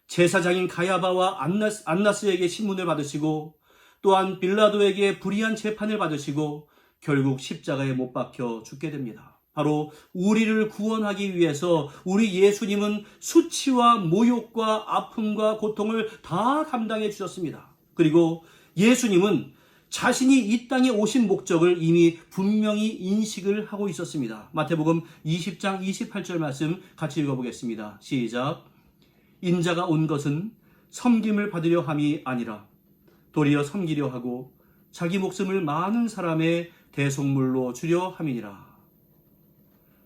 제사장인 가야바와 안나스에게 신문을 받으시고 또한 빌라도에게 불의한 재판을 받으시고 결국 십자가에 못 박혀 죽게 됩니다. 바로 우리를 구원하기 위해서 우리 예수님은 수치와 모욕과 아픔과 고통을 다 감당해 주셨습니다. 그리고 예수님은 자신이 이 땅에 오신 목적을 이미 분명히 인식을 하고 있었습니다. 마태복음 20장 28절 말씀 같이 읽어보겠습니다. 시작. 인자가 온 것은 섬김을 받으려 함이 아니라 도리어 섬기려 하고 자기 목숨을 많은 사람의 대속물로 주려 함이니라.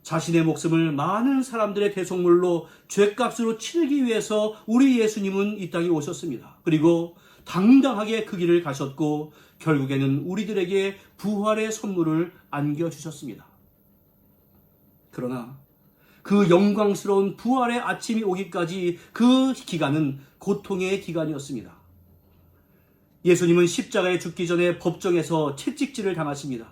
자신의 목숨을 많은 사람들의 대속물로 죄값으로 치르기 위해서 우리 예수님은 이 땅에 오셨습니다. 그리고 당당하게 그 길을 가셨고 결국에는 우리들에게 부활의 선물을 안겨주셨습니다. 그러나 그 영광스러운 부활의 아침이 오기까지 그 기간은 고통의 기간이었습니다. 예수님은 십자가에 죽기 전에 법정에서 채찍질을 당하십니다.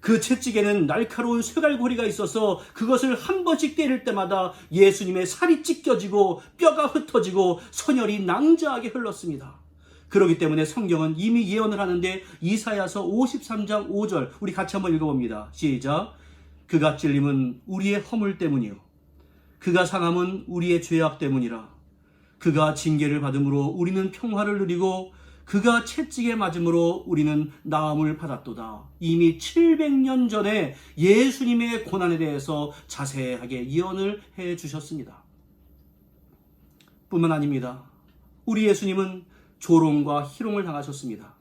그 채찍에는 날카로운 쇠갈고리가 있어서 그것을 한 번씩 때릴 때마다 예수님의 살이 찢겨지고 뼈가 흩어지고 선혈이 낭자하게 흘렀습니다. 그렇기 때문에 성경은 이미 예언을 하는데 이사야서 53장 5절 우리 같이 한번 읽어봅니다. 시작. 그가 찔림은 우리의 허물 때문이요 그가 상함은 우리의 죄악 때문이라. 그가 징계를 받음으로 우리는 평화를 누리고 그가 채찍에 맞음으로 우리는 나음을 받았도다. 이미 700년 전에 예수님의 고난에 대해서 자세하게 예언을 해 주셨습니다. 뿐만 아닙니다. 우리 예수님은 조롱과 희롱을 당하셨습니다.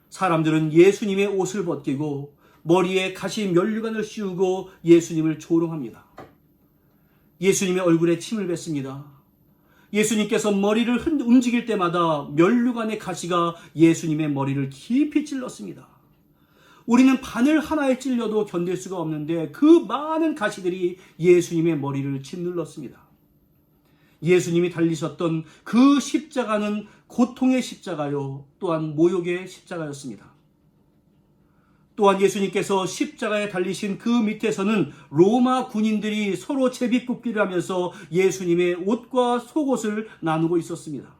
사람들은 예수님의 옷을 벗기고 머리에 가시 면류관을 씌우고 예수님을 조롱합니다. 예수님의 얼굴에 침을 뱉습니다. 예수님께서 머리를 움직일 때마다 면류관의 가시가 예수님의 머리를 깊이 찔렀습니다. 우리는 바늘 하나에 찔려도 견딜 수가 없는데 그 많은 가시들이 예수님의 머리를 짓눌렀습니다. 예수님이 달리셨던 그 십자가는 고통의 십자가요, 또한 모욕의 십자가였습니다. 또한 예수님께서 십자가에 달리신 그 밑에서는 로마 군인들이 서로 제비뽑기를 하면서 예수님의 옷과 속옷을 나누고 있었습니다.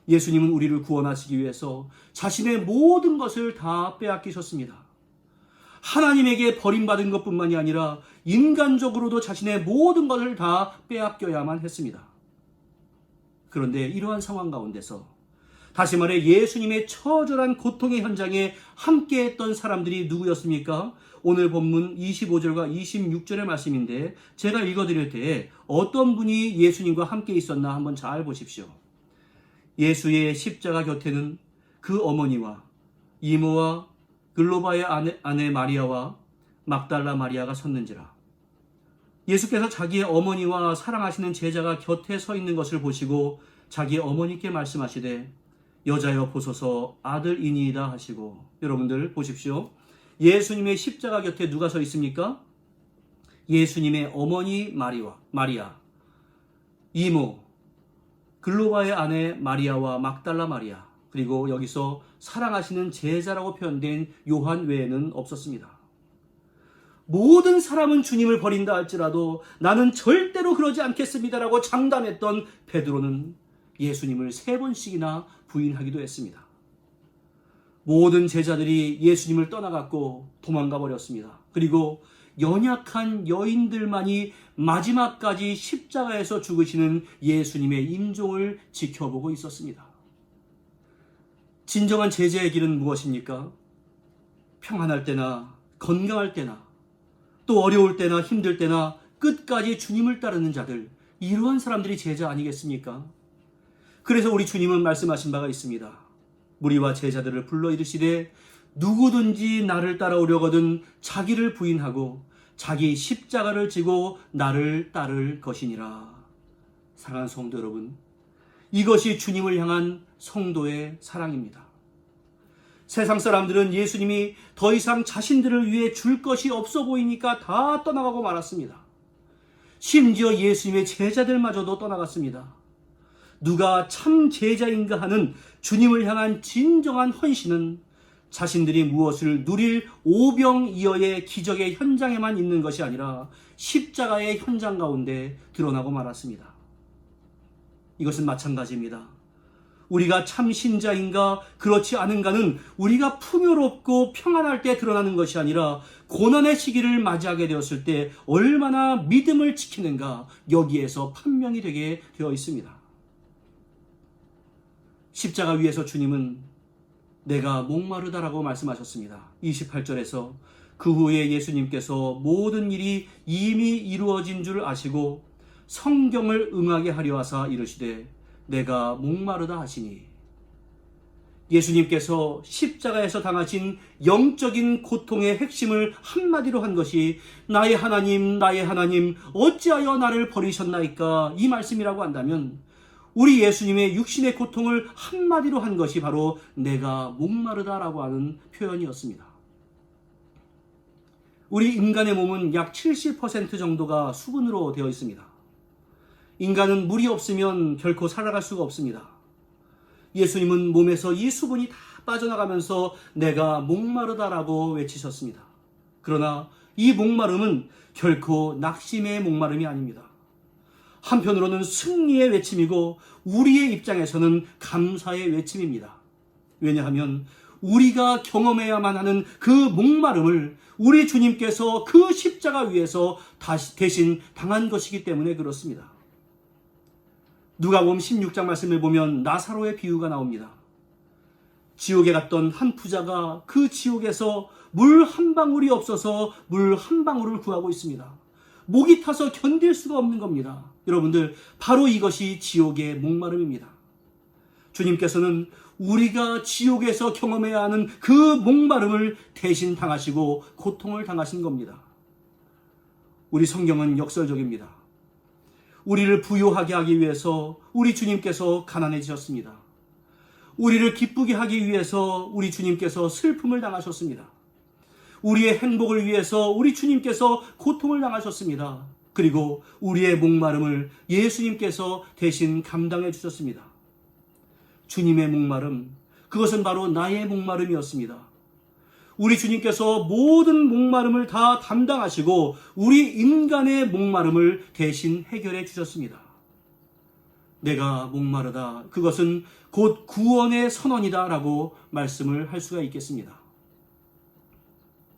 예수님은 우리를 구원하시기 위해서 자신의 모든 것을 다 빼앗기셨습니다. 하나님에게 버림받은 것뿐만이 아니라 인간적으로도 자신의 모든 것을 다 빼앗겨야만 했습니다. 그런데 이러한 상황 가운데서 다시 말해 예수님의 처절한 고통의 현장에 함께했던 사람들이 누구였습니까? 오늘 본문 25절과 26절의 말씀인데 제가 읽어드릴 때에 어떤 분이 예수님과 함께 있었나 한번 잘 보십시오. 예수의 십자가 곁에는 그 어머니와 이모와 글로바의 아내 마리아와 막달라 마리아가 섰는지라. 예수께서 자기의 어머니와 사랑하시는 제자가 곁에 서 있는 것을 보시고 자기 어머니께 말씀하시되 여자여 보소서 아들이니이다 하시고, 여러분들 보십시오. 예수님의 십자가 곁에 누가 서 있습니까? 예수님의 어머니 마리아, 이모, 글로바의 아내 마리아와 막달라 마리아, 그리고 여기서 사랑하시는 제자라고 표현된 요한 외에는 없었습니다. 모든 사람은 주님을 버린다 할지라도 나는 절대로 그러지 않겠습니다라고 장담했던 베드로는 예수님을 3번씩이나 부인하기도 했습니다. 모든 제자들이 예수님을 떠나갔고 도망가 버렸습니다. 그리고 연약한 여인들만이 마지막까지 십자가에서 죽으시는 예수님의 임종을 지켜보고 있었습니다. 진정한 제자의 길은 무엇입니까? 평안할 때나 건강할 때나 또 어려울 때나 힘들 때나 끝까지 주님을 따르는 자들, 이러한 사람들이 제자 아니겠습니까? 그래서 우리 주님은 말씀하신 바가 있습니다. 무리와 제자들을 불러 이르시되 누구든지 나를 따라오려거든 자기를 부인하고 자기 십자가를 지고 나를 따를 것이니라. 사랑하는 성도 여러분, 이것이 주님을 향한 성도의 사랑입니다. 세상 사람들은 예수님이 더 이상 자신들을 위해 줄 것이 없어 보이니까 다 떠나가고 말았습니다. 심지어 예수님의 제자들마저도 떠나갔습니다. 누가 참 제자인가 하는 주님을 향한 진정한 헌신은 자신들이 무엇을 누릴 오병이어의 기적의 현장에만 있는 것이 아니라 십자가의 현장 가운데 드러나고 말았습니다. 이것은 마찬가지입니다. 우리가 참 신자인가 그렇지 않은가는 우리가 풍요롭고 평안할 때 드러나는 것이 아니라 고난의 시기를 맞이하게 되었을 때 얼마나 믿음을 지키는가, 여기에서 판명이 되게 되어 있습니다. 십자가 위에서 주님은 내가 목마르다라고 말씀하셨습니다. 28절에서 그 후에 예수님께서 모든 일이 이미 이루어진 줄 아시고 성경을 응하게 하려 하사 이르시되 내가 목마르다 하시니, 예수님께서 십자가에서 당하신 영적인 고통의 핵심을 한마디로 한 것이 나의 하나님 어찌하여 나를 버리셨나이까, 이 말씀이라고 한다면 우리 예수님의 육신의 고통을 한마디로 한 것이 바로 내가 목마르다라고 하는 표현이었습니다. 우리 인간의 몸은 약 70% 정도가 수분으로 되어 있습니다. 인간은 물이 없으면 결코 살아갈 수가 없습니다. 예수님은 몸에서 이 수분이 다 빠져나가면서 내가 목마르다라고 외치셨습니다. 그러나 이 목마름은 결코 낙심의 목마름이 아닙니다. 한편으로는 승리의 외침이고 우리의 입장에서는 감사의 외침입니다. 왜냐하면 우리가 경험해야만 하는 그 목마름을 우리 주님께서 그 십자가 위에서 대신 당한 것이기 때문에 그렇습니다. 누가복음 16장 말씀을 보면 나사로의 비유가 나옵니다. 지옥에 갔던 한 부자가 그 지옥에서 물 한 방울이 없어서 물 한 방울을 구하고 있습니다. 목이 타서 견딜 수가 없는 겁니다. 여러분들, 바로 이것이 지옥의 목마름입니다. 주님께서는 우리가 지옥에서 경험해야 하는 그 목마름을 대신 당하시고 고통을 당하신 겁니다. 우리 성경은 역설적입니다. 우리를 부유하게 하기 위해서 우리 주님께서 가난해지셨습니다. 우리를 기쁘게 하기 위해서 우리 주님께서 슬픔을 당하셨습니다. 우리의 행복을 위해서 우리 주님께서 고통을 당하셨습니다. 그리고 우리의 목마름을 예수님께서 대신 감당해 주셨습니다. 주님의 목마름, 그것은 바로 나의 목마름이었습니다. 우리 주님께서 모든 목마름을 다 담당하시고 우리 인간의 목마름을 대신 해결해 주셨습니다. 내가 목마르다, 그것은 곧 구원의 선언이다 라고 말씀을 할 수가 있겠습니다.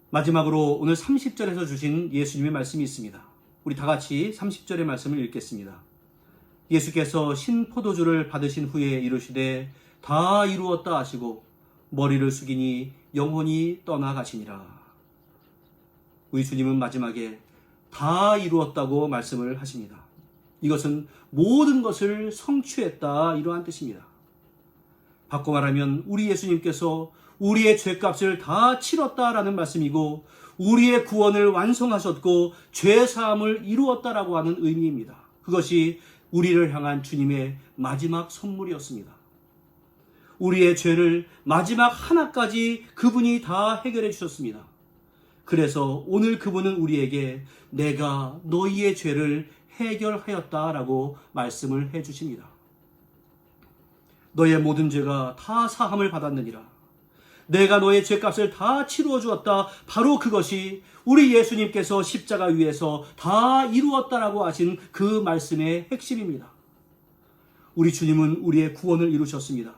마지막으로 오늘 30절에서 주신 예수님의 말씀이 있습니다. 우리 다 같이 30절의 말씀을 읽겠습니다. 예수께서 신포도주를 받으신 후에 이르시되 다 이루었다 하시고 머리를 숙이니 영혼이 떠나가시니라. 우리 주님은 마지막에 다 이루었다고 말씀을 하십니다. 이것은 모든 것을 성취했다, 이러한 뜻입니다. 바꿔 말하면 우리 예수님께서 우리의 죄값을 다 치렀다라는 말씀이고 우리의 구원을 완성하셨고 죄사함을 이루었다라고 하는 의미입니다. 그것이 우리를 향한 주님의 마지막 선물이었습니다. 우리의 죄를 마지막 하나까지 그분이 다 해결해 주셨습니다. 그래서 오늘 그분은 우리에게 내가 너희의 죄를 해결하였다라고 말씀을 해 주십니다. 너의 모든 죄가 다 사함을 받았느니라. 내가 너의 죄값을 다 치루어 주었다. 바로 그것이 우리 예수님께서 십자가 위에서 다 이루었다라고 하신 그 말씀의 핵심입니다. 우리 주님은 우리의 구원을 이루셨습니다.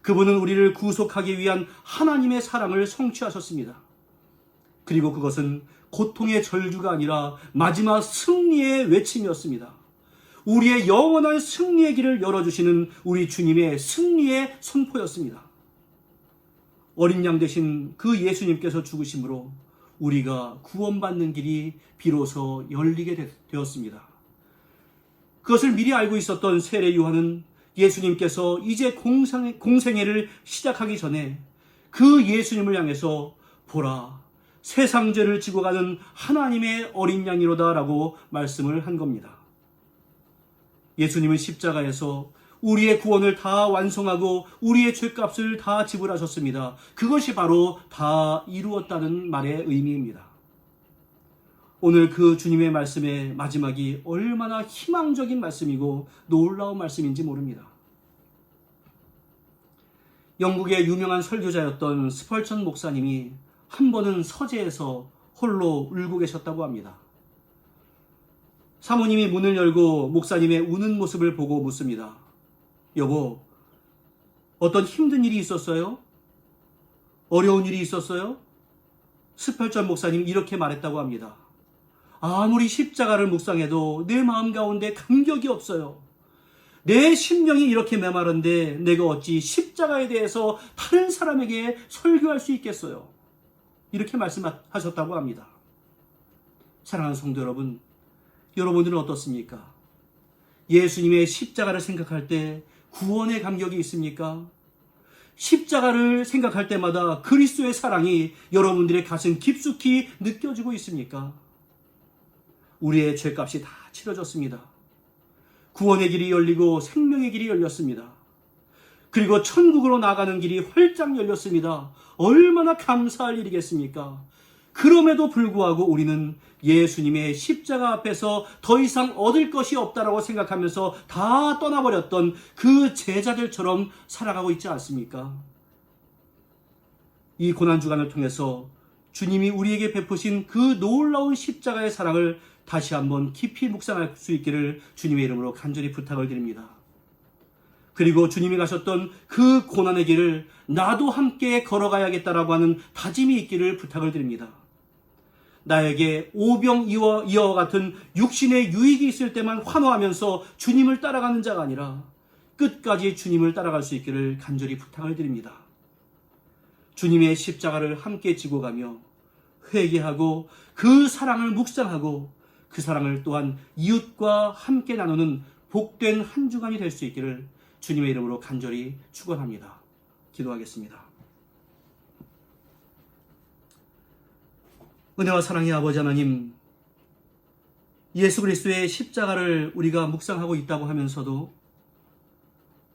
그분은 우리를 구속하기 위한 하나님의 사랑을 성취하셨습니다. 그리고 그것은 고통의 절규가 아니라 마지막 승리의 외침이었습니다. 우리의 영원한 승리의 길을 열어주시는 우리 주님의 승리의 선포였습니다. 어린 양 되신 그 예수님께서 죽으심으로 우리가 구원받는 길이 비로소 열리게 되었습니다. 그것을 미리 알고 있었던 세례 요한은 예수님께서 이제 공생애를 시작하기 전에 그 예수님을 향해서 보라, 세상 죄를 지고 가는 하나님의 어린 양이로다 라고 말씀을 한 겁니다. 예수님은 십자가에서 우리의 구원을 다 완성하고 우리의 죄값을 다 지불하셨습니다. 그것이 바로 다 이루었다는 말의 의미입니다. 오늘 그 주님의 말씀의 마지막이 얼마나 희망적인 말씀이고 놀라운 말씀인지 모릅니다. 영국의 유명한 설교자였던 스펄전 목사님이 한 번은 서재에서 홀로 울고 계셨다고 합니다. 사모님이 문을 열고 목사님의 우는 모습을 보고 묻습니다. 여보, 어떤 힘든 일이 있었어요? 어려운 일이 있었어요? 스펄전 목사님이 이렇게 말했다고 합니다. 아무리 십자가를 묵상해도 내 마음 가운데 감격이 없어요. 내 심령이 이렇게 메마른데 내가 어찌 십자가에 대해서 다른 사람에게 설교할 수 있겠어요? 이렇게 말씀하셨다고 합니다. 사랑하는 성도 여러분, 여러분들은 어떻습니까? 예수님의 십자가를 생각할 때 구원의 감격이 있습니까? 십자가를 생각할 때마다 그리스도의 사랑이 여러분들의 가슴 깊숙이 느껴지고 있습니까? 우리의 죄값이 다 치러졌습니다. 구원의 길이 열리고 생명의 길이 열렸습니다. 그리고 천국으로 나가는 길이 활짝 열렸습니다. 얼마나 감사할 일이겠습니까? 그럼에도 불구하고 우리는 예수님의 십자가 앞에서 더 이상 얻을 것이 없다라고 생각하면서 다 떠나버렸던 그 제자들처럼 살아가고 있지 않습니까? 이 고난주간을 통해서 주님이 우리에게 베푸신 그 놀라운 십자가의 사랑을 다시 한번 깊이 묵상할 수 있기를 주님의 이름으로 간절히 부탁을 드립니다. 그리고 주님이 가셨던 그 고난의 길을 나도 함께 걸어가야겠다라고 하는 다짐이 있기를 부탁을 드립니다. 나에게 오병이어와 같은 육신의 유익이 있을 때만 환호하면서 주님을 따라가는 자가 아니라 끝까지 주님을 따라갈 수 있기를 간절히 부탁을 드립니다. 주님의 십자가를 함께 지고 가며 회개하고 그 사랑을 묵상하고 그 사랑을 또한 이웃과 함께 나누는 복된 한 주간이 될 수 있기를 주님의 이름으로 간절히 축원합니다. 기도하겠습니다. 은혜와 사랑의 아버지 하나님, 예수 그리스도의 십자가를 우리가 묵상하고 있다고 하면서도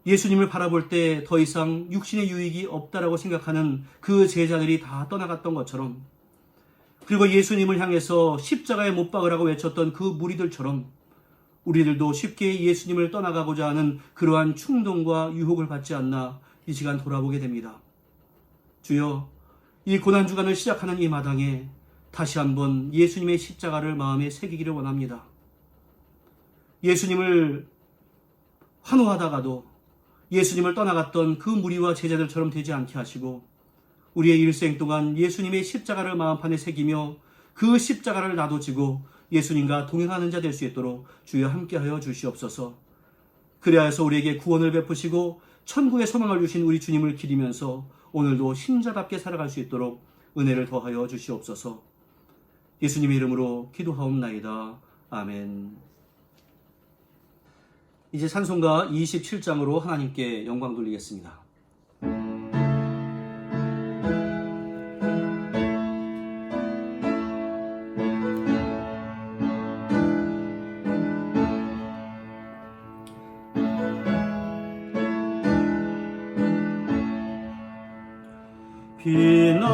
예수님을 바라볼 때 더 이상 육신의 유익이 없다라고 생각하는 그 제자들이 다 떠나갔던 것처럼, 그리고 예수님을 향해서 십자가에 못 박으라고 외쳤던 그 무리들처럼 우리들도 쉽게 예수님을 떠나가고자 하는 그러한 충동과 유혹을 받지 않나 이 시간 돌아보게 됩니다. 주여, 이 고난주간을 시작하는 이 마당에 다시 한번 예수님의 십자가를 마음에 새기기를 원합니다. 예수님을 환호하다가도 예수님을 떠나갔던 그 무리와 제자들처럼 되지 않게 하시고 우리의 일생 동안 예수님의 십자가를 마음판에 새기며 그 십자가를 나도 지고 예수님과 동행하는 자 될 수 있도록 주여 함께하여 주시옵소서. 그리하여서 우리에게 구원을 베푸시고 천국의 소망을 주신 우리 주님을 기리면서 오늘도 신자답게 살아갈 수 있도록 은혜를 더하여 주시옵소서. 예수님의 이름으로 기도하옵나이다. 아멘. 이제 찬송가 27장으로 하나님께 영광 돌리겠습니다.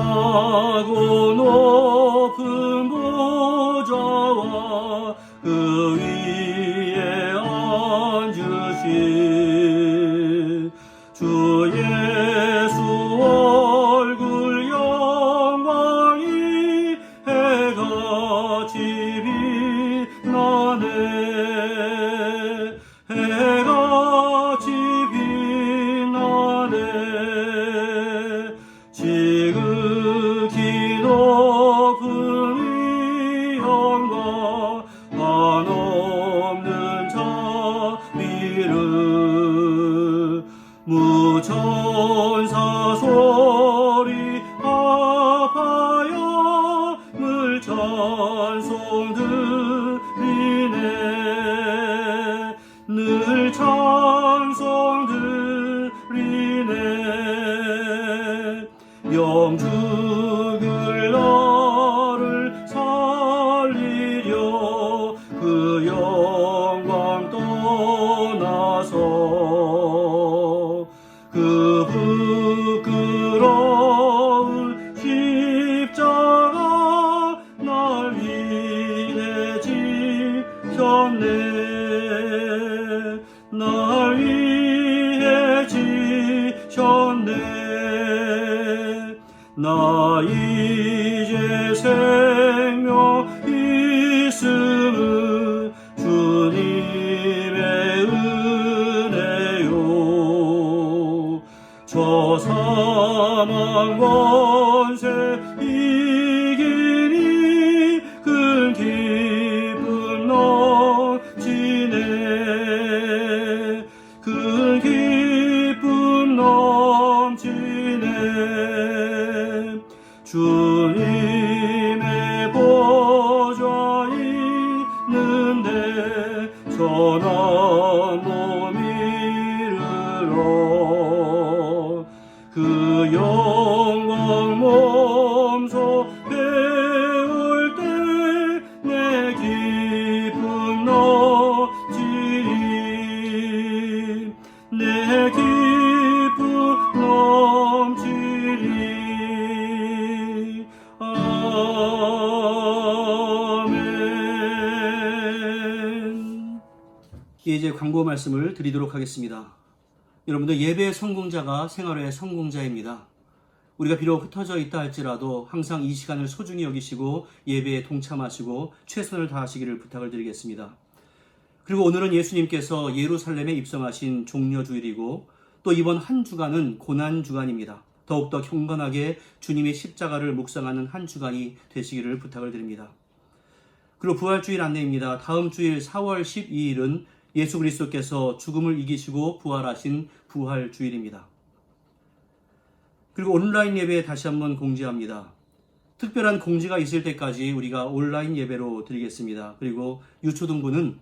빛나고 높은 보좌와 그 위에 앉으신 주 예수 얼굴 영광이 해같이 빛나네. 해같이 빛나네. 지극히 높은 위엄과 한없는 자비를 무천사 소리 합하여 물 찬송 드리네. 늘 찬송 드리네. 영죽을 나를 살리려 그 영광 떠나서 그 부끄러운 십자가 날 위해 지셨네. 날 위해 지셨네. 나 이제 생명 있음은 주님의 은혜요. 저 사망 권세 이기니 큰 기쁨 넘치네. 이제 광고 말씀을 드리도록 하겠습니다. 여러분들, 예배의 성공자가 생활의 성공자입니다. 우리가 비록 흩어져 있다 할지라도 항상 이 시간을 소중히 여기시고 예배에 동참하시고 최선을 다하시기를 부탁을 드리겠습니다. 그리고 오늘은 예수님께서 예루살렘에 입성하신 종려주일이고 또 이번 한 주간은 고난주간입니다. 더욱더 경건하게 주님의 십자가를 묵상하는 한 주간이 되시기를 부탁을 드립니다. 그리고 부활주일 안내입니다. 다음 주일 4월 12일은 예수 그리스도께서 죽음을 이기시고 부활하신 부활주일입니다. 그리고 온라인 예배 다시 한번 공지합니다. 특별한 공지가 있을 때까지 우리가 온라인 예배로 드리겠습니다. 그리고 유초등부는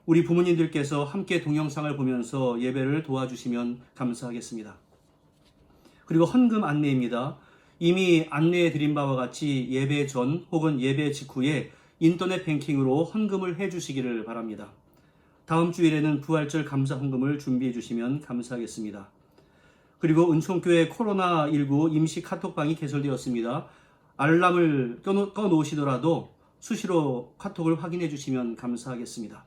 우리 부모님들께서 함께 동영상을 보면서 예배를 도와주시면 감사하겠습니다. 그리고 헌금 안내입니다. 이미 안내해 드린 바와 같이 예배 전 혹은 예배 직후에 인터넷 뱅킹으로 헌금을 해주시기를 바랍니다. 다음 주일에는 부활절 감사 헌금을 준비해 주시면 감사하겠습니다. 그리고 은총교회 코로나19 임시 카톡방이 개설되었습니다. 알람을 꺼놓으시더라도 수시로 카톡을 확인해 주시면 감사하겠습니다.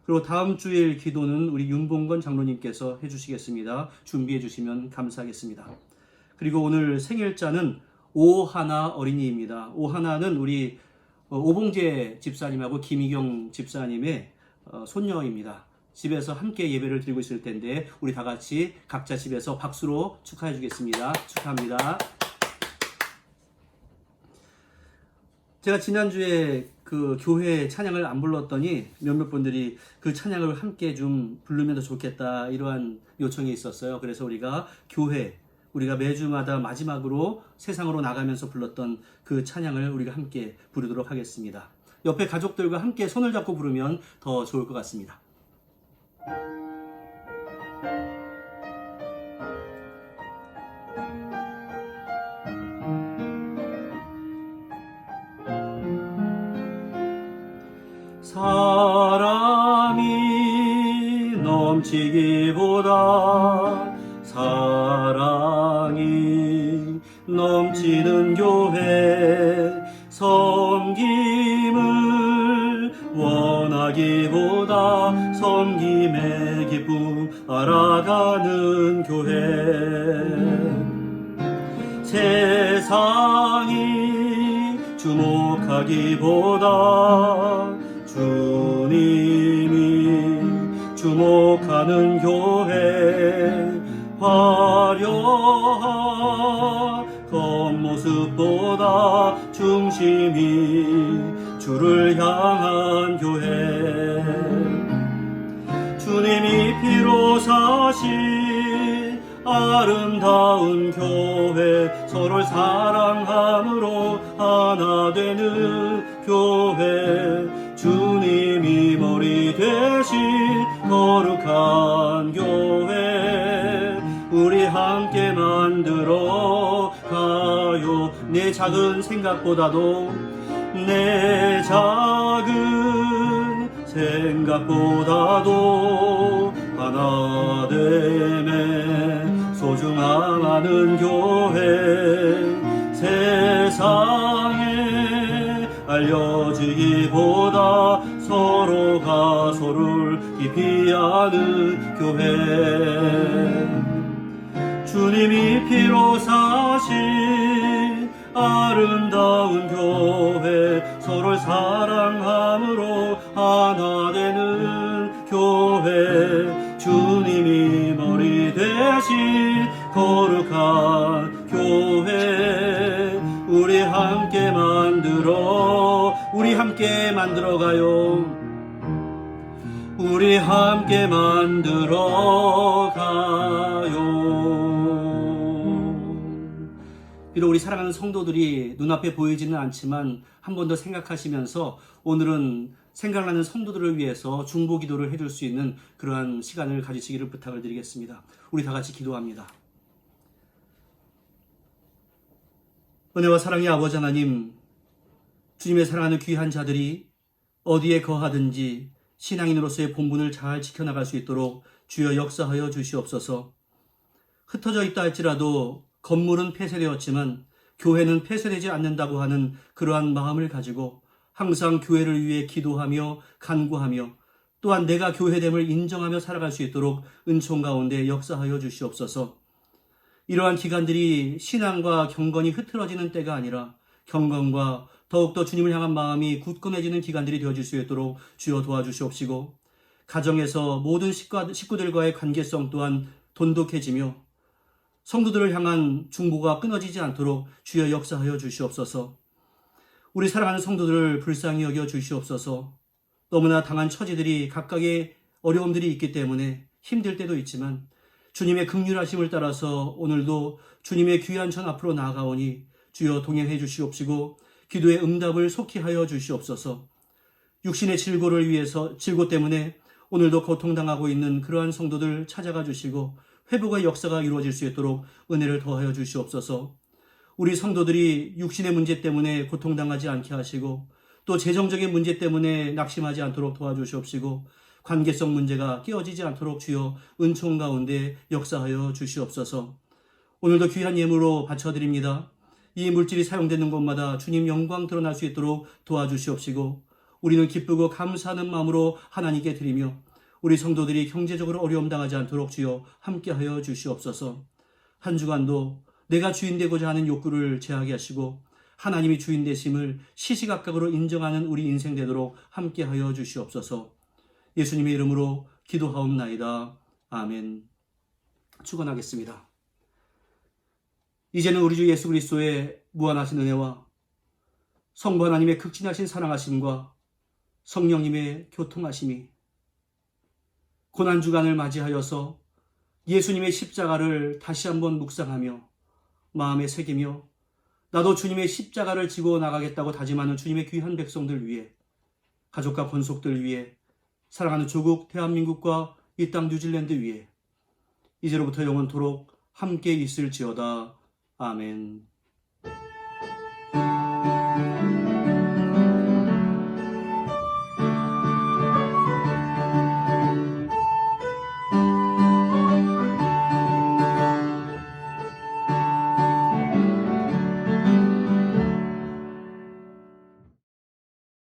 그리고 다음 주일 기도는 우리 윤봉건 장로님께서 해주시겠습니다. 준비해 주시면 감사하겠습니다. 그리고 오늘 생일자는 오하나 어린이입니다. 오하나는 우리 오봉재 집사님하고 김희경 집사님의 손녀입니다. 집에서 함께 예배를 드리고 있을 텐데 우리 다 같이 각자 집에서 박수로 축하해 주겠습니다. 축하합니다. 제가 지난주에 그 교회 찬양을 안 불렀더니 몇몇 분들이 그 찬양을 함께 좀 부르면 더 좋겠다 이러한 요청이 있었어요. 그래서 우리가 매주마다 마지막으로 세상으로 나가면서 불렀던 그 찬양을 우리가 함께 부르도록 하겠습니다. 옆에 가족들과 함께 손을 잡고 부르면 더 좋을 것 같습니다. 사랑이 넘치기보다 사랑이 넘치는 교회, 섬김을 원하기보다 섬김의 기쁨 알아가는 교회, 세상이 주목하기보다 주님이 주목하는 교회, 화려한 겉모습보다 중심이 주를 향한 교회, 주님이 피로 사신 아름다운 교회, 서로를 사랑함으로 하나 되는 교회, 주님이 머리 되신 거룩한 교회, 우리 함께 만들어 가요. 내 작은 생각보다도 내 작은 생각보다도 하나 됨에 소중함하는 교회, 세상에 알려지기보다 서로가 서로를 깊이 아는 교회, 주님이 피로 사신 아름다운 교회, 서로를 사랑함으로 하나 되는 교회, 주님이 머리 되신 거룩한 교회, 우리 함께 만들어가요. 우리 함께 만들어가요. 비록 우리 사랑하는 성도들이 눈앞에 보이지는 않지만 한 번 더 생각하시면서 오늘은 생각나는 성도들을 위해서 중보기도를 해줄 수 있는 그러한 시간을 가지시기를 부탁을 드리겠습니다. 우리 다 같이 기도합니다. 은혜와 사랑의 아버지 하나님, 주님의 사랑하는 귀한 자들이 어디에 거하든지 신앙인으로서의 본분을 잘 지켜나갈 수 있도록 주여 역사하여 주시옵소서. 흩어져 있다 할지라도 건물은 폐쇄되었지만 교회는 폐쇄되지 않는다고 하는 그러한 마음을 가지고 항상 교회를 위해 기도하며 간구하며 또한 내가 교회됨을 인정하며 살아갈 수 있도록 은총 가운데 역사하여 주시옵소서. 이러한 기간들이 신앙과 경건이 흐트러지는 때가 아니라 경건과 더욱더 주님을 향한 마음이 굳건해지는 기간들이 되어질 수 있도록 주여 도와주시옵시고, 가정에서 모든 식구들과의 관계성 또한 돈독해지며 성도들을 향한 중보가 끊어지지 않도록 주여 역사하여 주시옵소서. 우리 사랑하는 성도들을 불쌍히 여겨 주시옵소서. 너무나 당한 처지들이 각각의 어려움들이 있기 때문에 힘들 때도 있지만 주님의 긍휼하심을 따라서 오늘도 주님의 귀한 전 앞으로 나아가오니 주여 동행해 주시옵시고 기도의 응답을 속히 하여 주시옵소서. 육신의 질고 때문에 오늘도 고통당하고 있는 그러한 성도들 찾아가 주시고 회복의 역사가 이루어질 수 있도록 은혜를 더하여 주시옵소서. 우리 성도들이 육신의 문제 때문에 고통당하지 않게 하시고 또 재정적인 문제 때문에 낙심하지 않도록 도와주시옵시고 관계성 문제가 깨어지지 않도록 주여 은총 가운데 역사하여 주시옵소서. 오늘도 귀한 예물로 바쳐드립니다. 이 물질이 사용되는 곳마다 주님 영광 드러날 수 있도록 도와주시옵시고 우리는 기쁘고 감사하는 마음으로 하나님께 드리며 우리 성도들이 경제적으로 어려움 당하지 않도록 주여 함께하여 주시옵소서. 한 주간도 내가 주인 되고자 하는 욕구를 제하게 하시고 하나님이 주인 되심을 시시각각으로 인정하는 우리 인생 되도록 함께하여 주시옵소서. 예수님의 이름으로 기도하옵나이다. 아멘. 축원하겠습니다. 이제는 우리 주 예수 그리스도의 무한하신 은혜와 성부 하나님의 극진하신 사랑하심과 성령님의 교통하심이 고난주간을 맞이하여서 예수님의 십자가를 다시 한번 묵상하며 마음에 새기며 나도 주님의 십자가를 지고 나가겠다고 다짐하는 주님의 귀한 백성들 위해, 가족과 본속들 위해, 사랑하는 조국 대한민국과 이 땅 뉴질랜드 위해 이제로부터 영원토록 함께 있을지어다. 아멘.